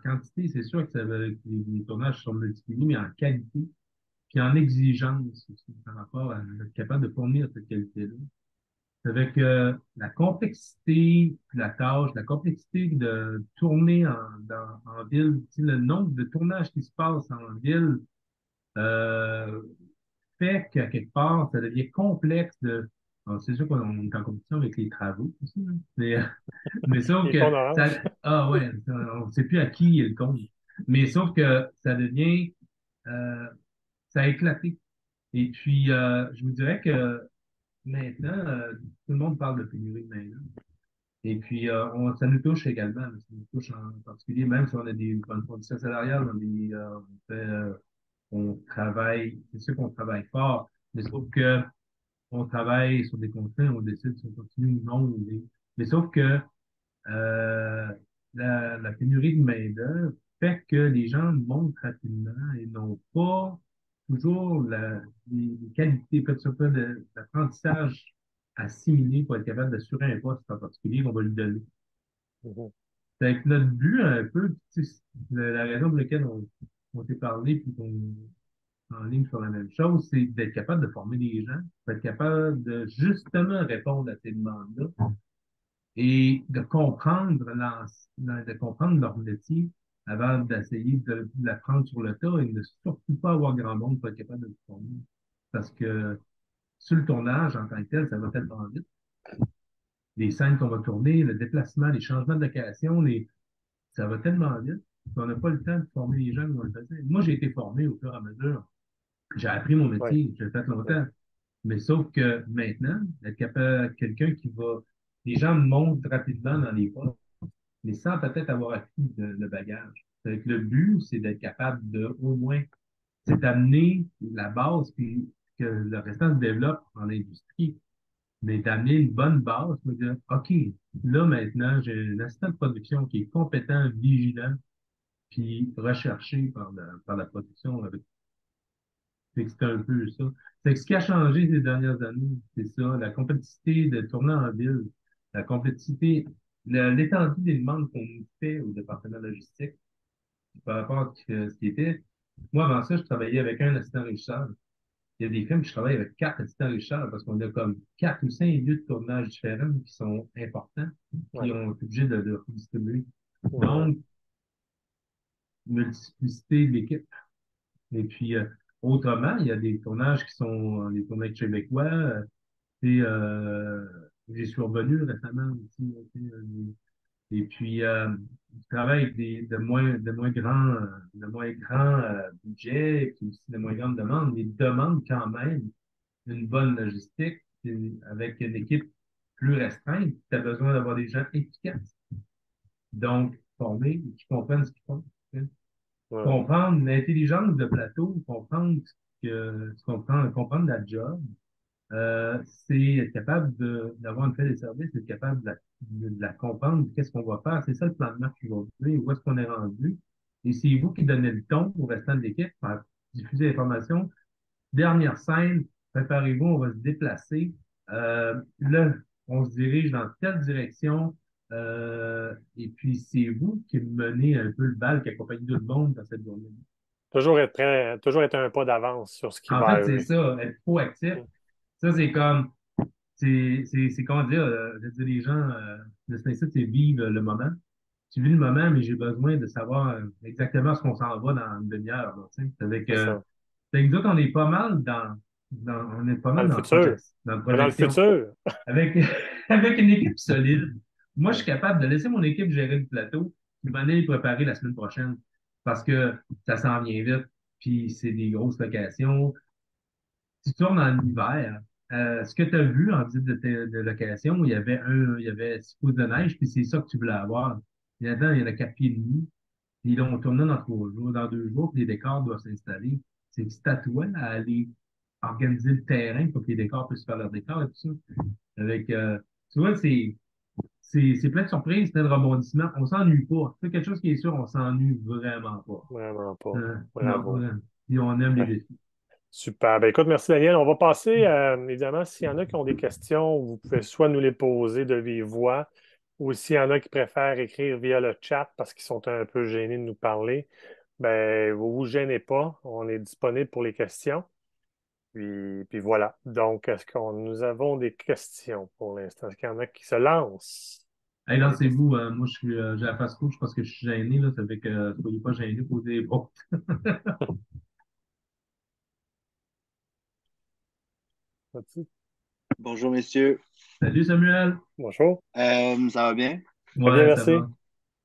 quantité. C'est sûr que, que les tournages sont multipliés, mais en qualité, puis en exigence aussi, par rapport à être capable de fournir cette qualité-là. Avec la complexité de la tâche, la complexité de tourner en ville, tu sais, le nombre de tournages qui se passent en ville, euh, fait qu'à quelque part, ça devient complexe de. Alors, c'est sûr qu'on est en compétition avec les travaux aussi, hein. Mais sauf Les que ponts orange. ça. Ah ouais, on ne sait plus à qui il compte. Mais sauf que ça devient. euh, ça a éclaté. Et puis, je vous dirais que maintenant, tout le monde parle de pénurie de main-d'œuvre. Et puis, ça nous touche également. Ça nous touche en particulier, même si on a des bonnes conditions salariales, on travaille, c'est sûr qu'on travaille fort, mais sauf que on travaille sur des contrats, on décide si on continue ou non. Mais sauf que euh, la pénurie de main-d'œuvre fait que les gens montent rapidement et n'ont pas toujours les qualités, peut-être surtout l'apprentissage assimilé pour être capable d'assurer un poste en particulier qu'on va lui donner. Mhm. C'est que notre but, un peu, tu sais, la raison pour laquelle on s'est parlé puis qu'on en ligne sur la même chose, c'est d'être capable de former des gens, d'être capable de justement répondre à ces demandes-là et de comprendre leur métier avant d'essayer de l'apprendre sur le tas et de surtout pas avoir grand monde pour être capable de le former. Parce que sur le tournage, en tant que tel, ça va tellement vite. Les scènes qu'on va tourner, le déplacement, les changements de location, ça va tellement vite qu'on n'a pas le temps de former les gens comme on le faisait. Moi, j'ai été formé au fur et à mesure. J'ai appris mon Ouais. métier, j'ai fait Ouais. longtemps. Mais sauf que maintenant, être capable, quelqu'un qui va, les gens montent rapidement dans les postes, mais sans peut-être avoir acquis le bagage. Donc, le but, c'est d'être capable de, au moins, c'est d'amener la base, puis que le restant se développe en industrie, mais d'amener une bonne base, pour dire, OK, là, maintenant, j'ai un assistant de production qui est compétent, vigilant, puis recherché par la production avec. Fait que c'est un peu ça. Fait que ce qui a changé ces dernières années, c'est ça, la complexité de tourner en ville, la complexité, l'étendue des demandes qu'on nous fait au département logistique par rapport à ce qui était. Moi, avant ça, je travaillais avec un assistant régisseur. Il y a des films que je travaille avec 4 assistants régisseurs parce qu'on a comme 4 ou 5 lieux de tournage différents qui sont importants, puis Ouais. on est obligé de redistribuer. Ouais. Donc, multiplicité de l'équipe. Et puis, autrement, il y a des tournages qui sont des tournages québécois. Et, j'ai survenu récemment aussi. Et puis, je travaille avec de moins grands budgets, et puis aussi de moins grandes demandes, mais demandent quand même une bonne logistique avec une équipe plus restreinte. Tu as besoin d'avoir des gens efficaces, donc formés, qui comprennent ce qu'ils font. Hein. Ouais. Comprendre l'intelligence de plateau, comprendre la job, c'est être capable d'avoir une feuille de service, être capable de la comprendre, qu'est-ce qu'on va faire. C'est ça le plan de match aujourd'hui, où est-ce qu'on est rendu. Et c'est vous qui donnez le ton au restant de l'équipe pour diffuser l'information. Dernière scène, préparez-vous, on va se déplacer. Là, on se dirige dans telle direction. Et puis, c'est vous qui menez un peu le bal, qui accompagne tout le monde dans cette journée. Toujours être prêt, toujours être un pas d'avance sur ce qui En va fait, c'est arriver. ça, être proactif. Ça, c'est comme, c'est comment dire, je dis les gens, le principe, c'est vivre le moment. Tu vis le moment, mais j'ai besoin de savoir exactement ce qu'on s'en va dans une demi-heure. Là, tu sais. C'est ça. Avec nous autres, on est pas mal on est pas Dans mal le futur. dans la Dans le projection. futur. Avec, avec une équipe solide, moi, je suis Ouais. capable de laisser mon équipe gérer le plateau, puis m'en aller préparer la semaine prochaine. Parce que ça s'en vient vite, puis c'est des grosses locations. Tu tournes en hiver. Ce que tu as vu en visite de location, il y avait 6 pouces de neige, puis c'est ça que tu voulais avoir. Et là-dedans, il y en a 4 pieds et demi. Puis là, on tourne dans 3 jours, dans 2 jours, puis les décors doivent s'installer. C'est à toi à aller organiser le terrain pour que les décors puissent faire leur décor et tout ça. Avec, tu vois, c'est plein de surprises, plein de rebondissements. On s'ennuie pas. C'est quelque chose qui est sûr, on s'ennuie vraiment pas. Vraiment pas. Non, Bravo. vraiment. Puis on aime les Ouais. défis. Super. Ben, écoute, merci Daniel. On va passer, évidemment, s'il y en a qui ont des questions, vous pouvez soit nous les poser de vive voix, ou s'il y en a qui préfèrent écrire via le chat parce qu'ils sont un peu gênés de nous parler, ben, vous vous gênez pas. On est disponible pour les questions. Puis voilà. Donc, est-ce qu'on nous avons des questions pour l'instant? Est-ce qu'il y en a qui se lancent Hey, dans les questions? lancez-vous. Moi, j'ai la face rouge parce que je suis gêné, là. Ça fait que soyez pas gênés, posez les bon. Bonjour, messieurs. Salut, Samuel. Bonjour. Ça va bien? Très bien, Ouais, ça merci. va.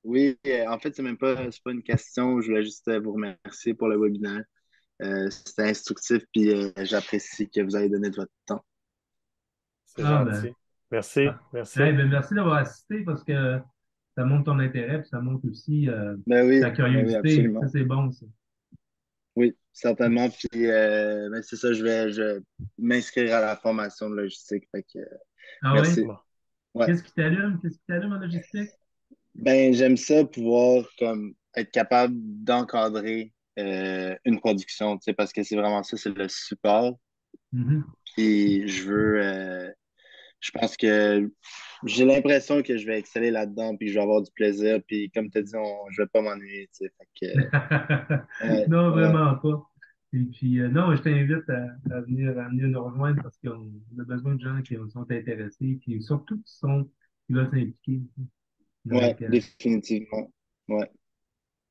Oui, en fait, c'est pas une question. Je voulais juste vous remercier pour le webinaire. C'était instructif, puis j'apprécie que vous ayez donné de votre temps. C'est Ah, ben. gentil. Merci, Ah. Hey, merci. ben, merci d'avoir assisté parce que ça montre ton intérêt, puis ça montre aussi ta Ben oui, curiosité. Ça, absolument. c'est bon, ça. Oui, certainement. Puis, ben, c'est ça, je vais m'inscrire à la formation de logistique. Fait que, Ah oui? merci. Bon. Ouais. Qu'est-ce qui t'allume? Qu'est-ce qui t'allume en logistique? Ben, j'aime ça pouvoir comme être capable d'encadrer une production, tu sais, parce que c'est vraiment ça, c'est le support. Mhm. Puis je pense que j'ai l'impression que je vais exceller là-dedans, puis que je vais avoir du plaisir, puis comme tu as dit, je vais pas m'ennuyer, tu sais. Fait que, ouais, Non, ouais, vraiment pas. Et puis, non, je t'invite à venir nous rejoindre parce qu'on a besoin de gens qui sont intéressés, puis surtout qui veulent s'impliquer ouais, avec. définitivement. Ouais,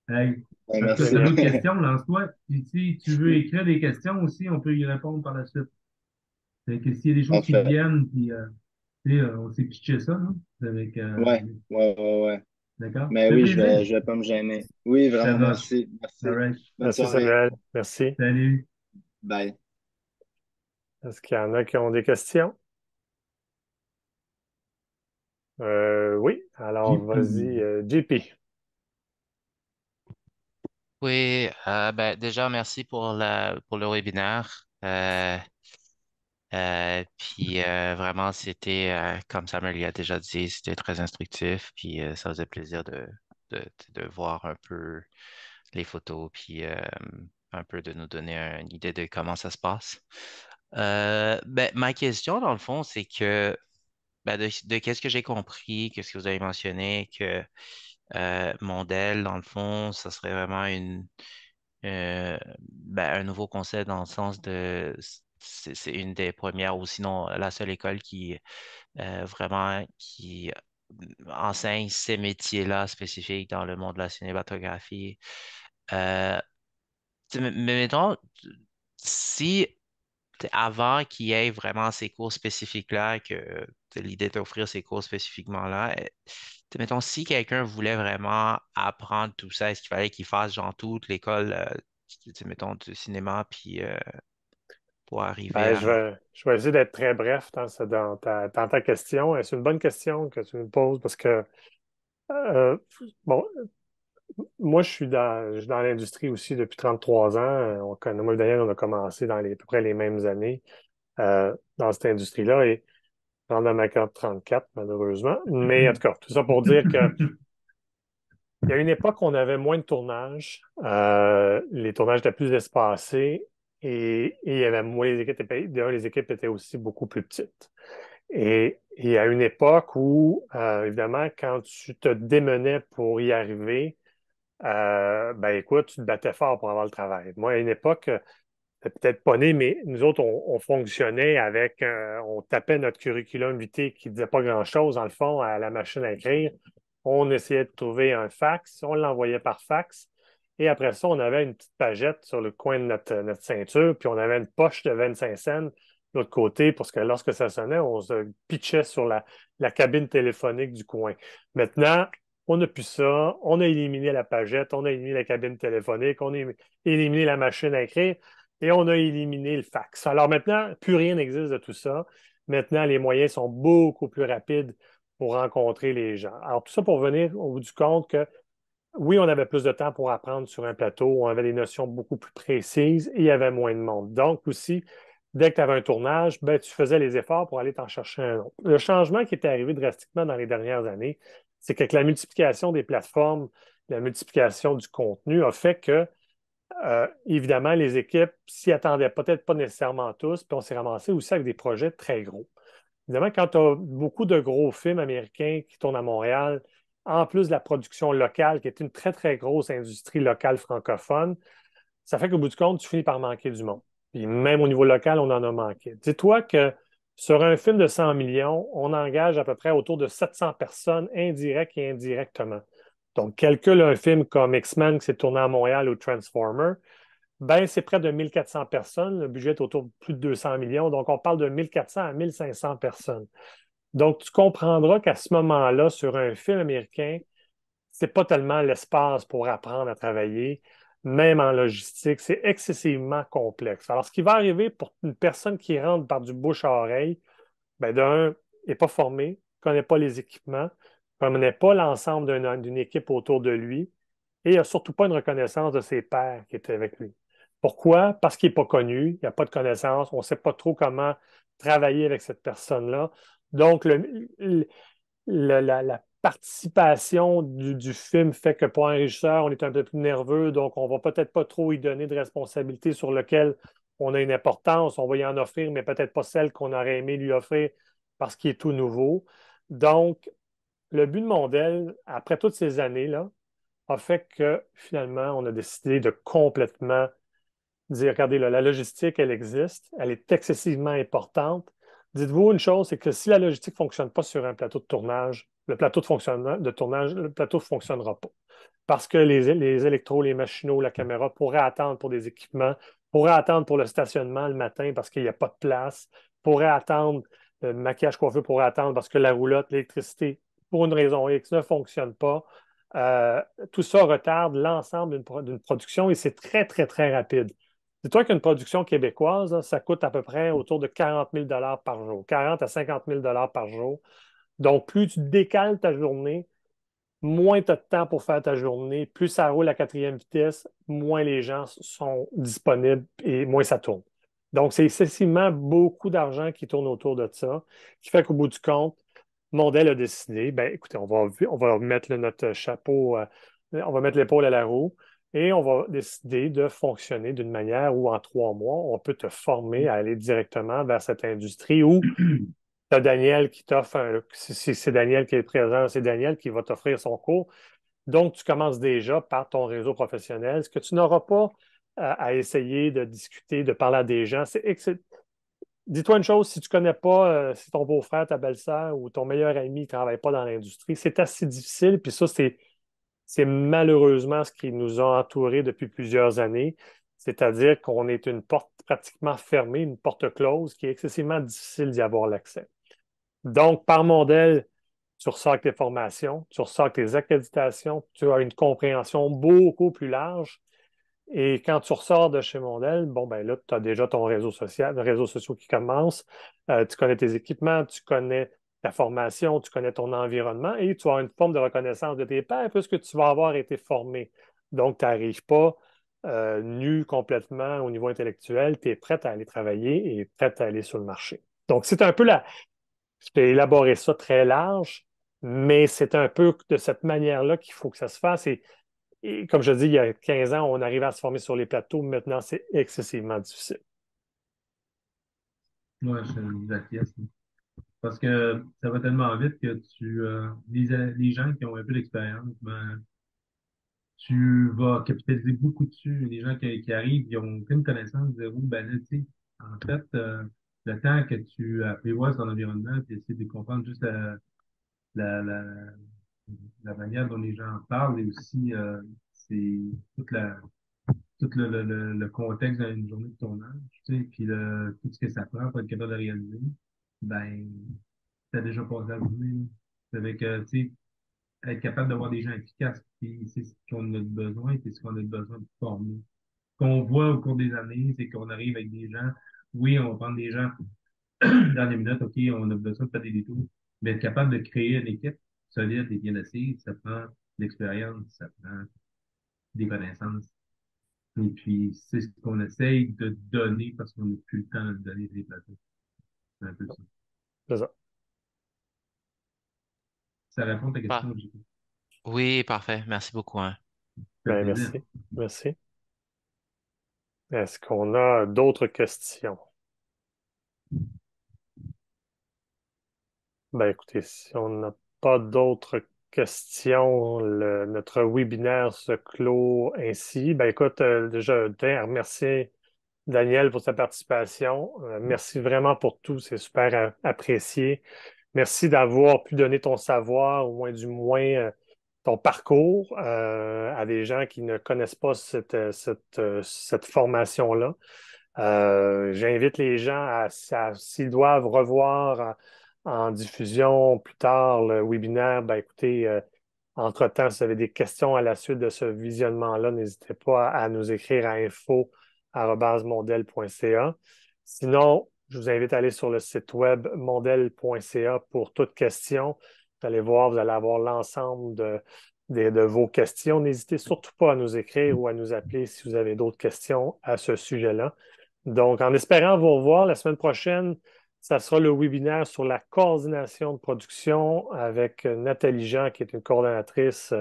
Hey, ouais, en tout cas, si tu as merci. Génial. d'autres questions, lance-toi. Puis si tu veux écrire des questions aussi, on peut y répondre par la suite. Fait que s'il y a des choses qui te Parfait. viennent, puis tu sais, on s'est pitché ça, hein, avec, Ouais, ouais, ouais, ouais. d'accord? Mais Ça fait oui, plaisir. je vais pas me gêner. Oui, Ça vraiment, moi marche. aussi. All Merci. right. Bonne Merci soirée. Samuel. Merci. Salut. Bye. Est-ce qu'il y en a qui ont des questions? Oui. Alors, JP. vas-y, JP. Oui, ben, déjà, merci pour pour le webinaire. Puis vraiment, c'était, comme Samuel y a déjà dit, c'était très instructif. Puis ça faisait plaisir de, de voir un peu les photos, puis un peu de nous donner une idée de comment ça se passe. Ben, ma question, dans le fond, c'est que ben, de qu'est-ce que j'ai compris, qu'est-ce que vous avez mentionné, que Mondel, dans le fond, ça serait vraiment ben, un nouveau concept dans le sens de c'est une des premières ou sinon la seule école qui vraiment qui enseigne ces métiers-là spécifiques dans le monde de la cinématographie. Euh, mais mettons, si avant qu'il y ait vraiment ces cours spécifiques-là, que l'idée d'offrir ces cours spécifiquement-là, mettons, si quelqu'un voulait vraiment apprendre tout ça, est-ce qu'il fallait qu'il fasse genre toute l'école, mettons, du cinéma, puis pour arriver Ben, à... je vais essayer d'être très bref dans ta question. Et c'est une bonne question que tu me poses parce que, euh, bon, moi, je suis dans l'industrie aussi depuis 33 ans. Moi et Daniel, on a commencé dans à peu près les mêmes années dans cette industrie-là et je rentre dans ma carte 34, malheureusement. Mais en tout cas, tout ça pour dire que il y a une époque où on avait moins de tournages. Les tournages étaient plus espacés et il y avait moins les équipes étaient aussi beaucoup plus petites. Et il y a une époque où, évidemment, quand tu te démenais pour y arriver, ben écoute, tu te battais fort pour avoir le travail. Moi, à une époque, t'es peut-être pas né, mais nous autres, on fonctionnait avec, on tapait notre curriculum vitae qui disait pas grand-chose, dans le fond, à la machine à écrire. On essayait de trouver un fax, on l'envoyait par fax. Et après ça, on avait une petite pagette sur le coin de notre ceinture, puis on avait une poche de 25 cents de l'autre côté, parce que lorsque ça sonnait, on se pitchait sur la cabine téléphonique du coin. Maintenant, on n'a plus ça, on a éliminé la pagette, on a éliminé la cabine téléphonique, on a éliminé la machine à écrire et on a éliminé le fax. Alors maintenant, plus rien n'existe de tout ça. Maintenant, les moyens sont beaucoup plus rapides pour rencontrer les gens. Alors, tout ça pour venir au bout du compte que oui, on avait plus de temps pour apprendre sur un plateau, on avait des notions beaucoup plus précises et il y avait moins de monde. Donc aussi, dès que tu avais un tournage, ben, tu faisais les efforts pour aller t'en chercher un autre. Le changement qui est arrivé drastiquement dans les dernières années, c'est que la multiplication des plateformes, la multiplication du contenu a fait que, évidemment, les équipes s'y attendaient peut-être pas nécessairement tous, puis on s'est ramassé aussi avec des projets très gros. Évidemment, quand tu as beaucoup de gros films américains qui tournent à Montréal, en plus de la production locale, qui est une très, très grosse industrie locale francophone, ça fait qu'au bout du compte, tu finis par manquer du monde. Puis même au niveau local, on en a manqué. Dis-toi que sur un film de 100 millions, on engage à peu près autour de 700 personnes indirectes et indirectement. Donc, calcule un film comme X-Men qui s'est tourné à Montréal ou Transformer, ben, c'est près de 1400 personnes. Le budget est autour de plus de 200 millions. Donc, on parle de 1400 à 1500 personnes. Donc, tu comprendras qu'à ce moment-là, sur un film américain, c'est pas tellement l'espace pour apprendre à travailler, même en logistique, c'est excessivement complexe. Alors, ce qui va arriver pour une personne qui rentre par du bouche à oreille, ben, d'un, n'est pas formé, ne connaît pas les équipements, ne connaît pas l'ensemble d'une équipe autour de lui et il n'a surtout pas une reconnaissance de ses pairs qui étaient avec lui. Pourquoi? Parce qu'il n'est pas connu, il n'y a pas de connaissance, on ne sait pas trop comment travailler avec cette personne-là. Donc, la participation du film fait que pour un régisseur, on est un peu plus nerveux, donc on va peut-être pas trop y donner de responsabilités sur lesquelles on a une importance. On va y en offrir, mais peut-être pas celle qu'on aurait aimé lui offrir parce qu'il est tout nouveau. Donc, le but de Mondel, après toutes ces années-là, a fait que finalement, on a décidé de complètement dire, regardez, là, la logistique, elle existe, elle est excessivement importante. Dites-vous une chose, c'est que si la logistique ne fonctionne pas sur un plateau de tournage, de tournage, le plateau ne fonctionnera pas. Parce que les électros, les machinaux, la caméra pourraient attendre pour des équipements, pourraient attendre pour le stationnement le matin parce qu'il n'y a pas de place, pourraient attendre, le maquillage coiffeur pourrait attendre parce que la roulotte, l'électricité, pour une raison X, ne fonctionne pas. Euh, Tout ça retarde l'ensemble d'une production et c'est très, très, très rapide. Dis-toi qu'une production québécoise, là, ça coûte à peu près autour de 40 000 par jour, 40 à 50 000 par jour. Donc, plus tu décales ta journée, moins tu as de temps pour faire ta journée, plus ça roule à quatrième vitesse, moins les gens sont disponibles et moins ça tourne. Donc, c'est excessivement beaucoup d'argent qui tourne autour de ça, qui fait qu'au bout du compte, Mondel a décidé, ben écoutez, on va mettre notre chapeau, on va mettre l'épaule à la roue et on va décider de fonctionner d'une manière où en 3 mois, on peut te former à aller directement vers cette industrie où tu as Daniel qui t'offre, c'est Daniel qui est présent, c'est Daniel qui va t'offrir son cours. Donc, tu commences déjà par ton réseau professionnel. Ce que tu n'auras pas à essayer de discuter, de parler à des gens, dis-toi une chose, si tu ne connais pas si ton beau-frère, ta belle-sœur ou ton meilleur ami ne travaille pas dans l'industrie, c'est assez difficile. Puis ça, C'est malheureusement ce qui nous a entourés depuis plusieurs années, c'est-à-dire qu'on est une porte pratiquement fermée, une porte close, qui est excessivement difficile d'y avoir l'accès. Donc, par modèle, tu ressors avec tes formations, tu ressors avec tes accréditations, tu as une compréhension beaucoup plus large. Et quand tu ressors de chez Mondel, bon, ben là, tu as déjà ton réseau social, le réseau social qui commence. Tu connais tes équipements, tu connais ta formation, tu connais ton environnement et tu as une forme de reconnaissance de tes pairs puisque tu vas avoir été formé. Donc, tu n'arrives pas nu complètement au niveau intellectuel, tu es prêt à aller travailler et prêt à aller sur le marché. Donc, c'est un peu la. Je t'ai élaboré ça très large, mais c'est un peu de cette manière-là qu'il faut que ça se fasse. Et comme je dis, il y a 15 ans, on arrivait à se former sur les plateaux. Maintenant, c'est excessivement difficile. Moi, je acquiesce. Parce que ça va tellement vite que les gens qui ont un peu d'expérience, ben, tu vas capitaliser beaucoup dessus. Les gens qui arrivent, ils ont aucune connaissance, zéro, ben là, tu sais, en fait, le temps que tu apprivoises ton environnement, tu essaies de comprendre juste la, la, la manière dont les gens parlent et aussi, c'est toute la, tout le contexte d'une journée de tournage, tu sais, puis tout ce que ça prend pour être capable de réaliser, ben, t'as déjà passé à la journée, là. C'est avec, tu sais, être capable d'avoir des gens efficaces, puis c'est ce qu'on a besoin, c'est ce qu'on a besoin de former. Ce qu'on voit au cours des années, c'est qu'on arrive avec des gens, oui, on va prendre des gens dernière minute, OK, on a besoin de faire des détours, mais être capable de créer une équipe solide et bien assise, ça prend de l'expérience, ça prend des connaissances. Et puis, c'est ce qu'on essaye de donner parce qu'on n'a plus le temps de donner des plateaux. C'est un peu ça. C'est ça. Ça répond à ta Ah, question, j'ai oui, parfait. Merci beaucoup, hein. fait Ben, plaisir. merci. Merci. Est-ce qu'on a d'autres questions? Ben, écoutez, si on n'a pas d'autres questions, notre webinaire se clôt ainsi. Ben, écoute, déjà, je tiens à remercier Daniel pour sa participation. Merci vraiment pour tout. C'est super apprécié. Merci d'avoir pu donner ton savoir, au moins du moins ton parcours à des gens qui ne connaissent pas cette formation-là. J'invite les gens s'ils doivent revoir en diffusion plus tard le webinaire, ben écoutez, entre-temps, si vous avez des questions à la suite de ce visionnement-là, n'hésitez pas à nous écrire à info@mondel.ca. Sinon, je vous invite à aller sur le site web mondel.ca pour toute question. Vous allez voir, vous allez avoir l'ensemble de vos questions. N'hésitez surtout pas à nous écrire ou à nous appeler si vous avez d'autres questions à ce sujet-là. Donc, en espérant vous revoir la semaine prochaine, ça sera le webinaire sur la coordination de production avec Nathalie Jean, qui est une coordonnatrice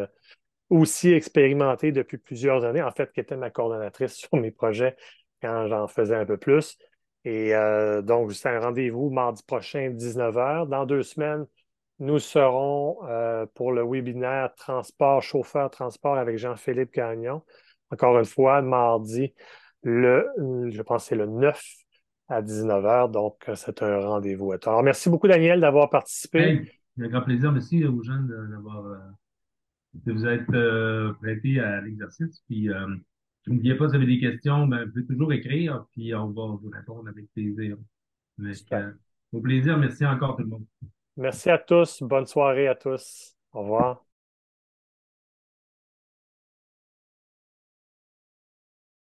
aussi expérimentée depuis plusieurs années, en fait, qui était ma coordonnatrice sur mes projets quand j'en faisais un peu plus. Et donc, c'est un rendez-vous mardi prochain, 19 heures. Dans 2 semaines, nous serons pour le webinaire Transport, chauffeur transport avec Jean-Philippe Gagnon. Encore une fois, mardi, le, je pense que c'est le 9 à 19 heures. Donc, c'est un rendez-vous. Alors, merci beaucoup, Daniel, d'avoir participé. Hey, un grand plaisir. Merci aux gens d'avoir, de vous être prêtés à l'exercice. Puis, n'oubliez pas, si vous avez des questions, ben, vous pouvez toujours écrire, puis on va vous répondre avec plaisir. Avec, Super. au plaisir. Merci encore tout le monde. Merci à tous. Bonne soirée à tous. Au revoir.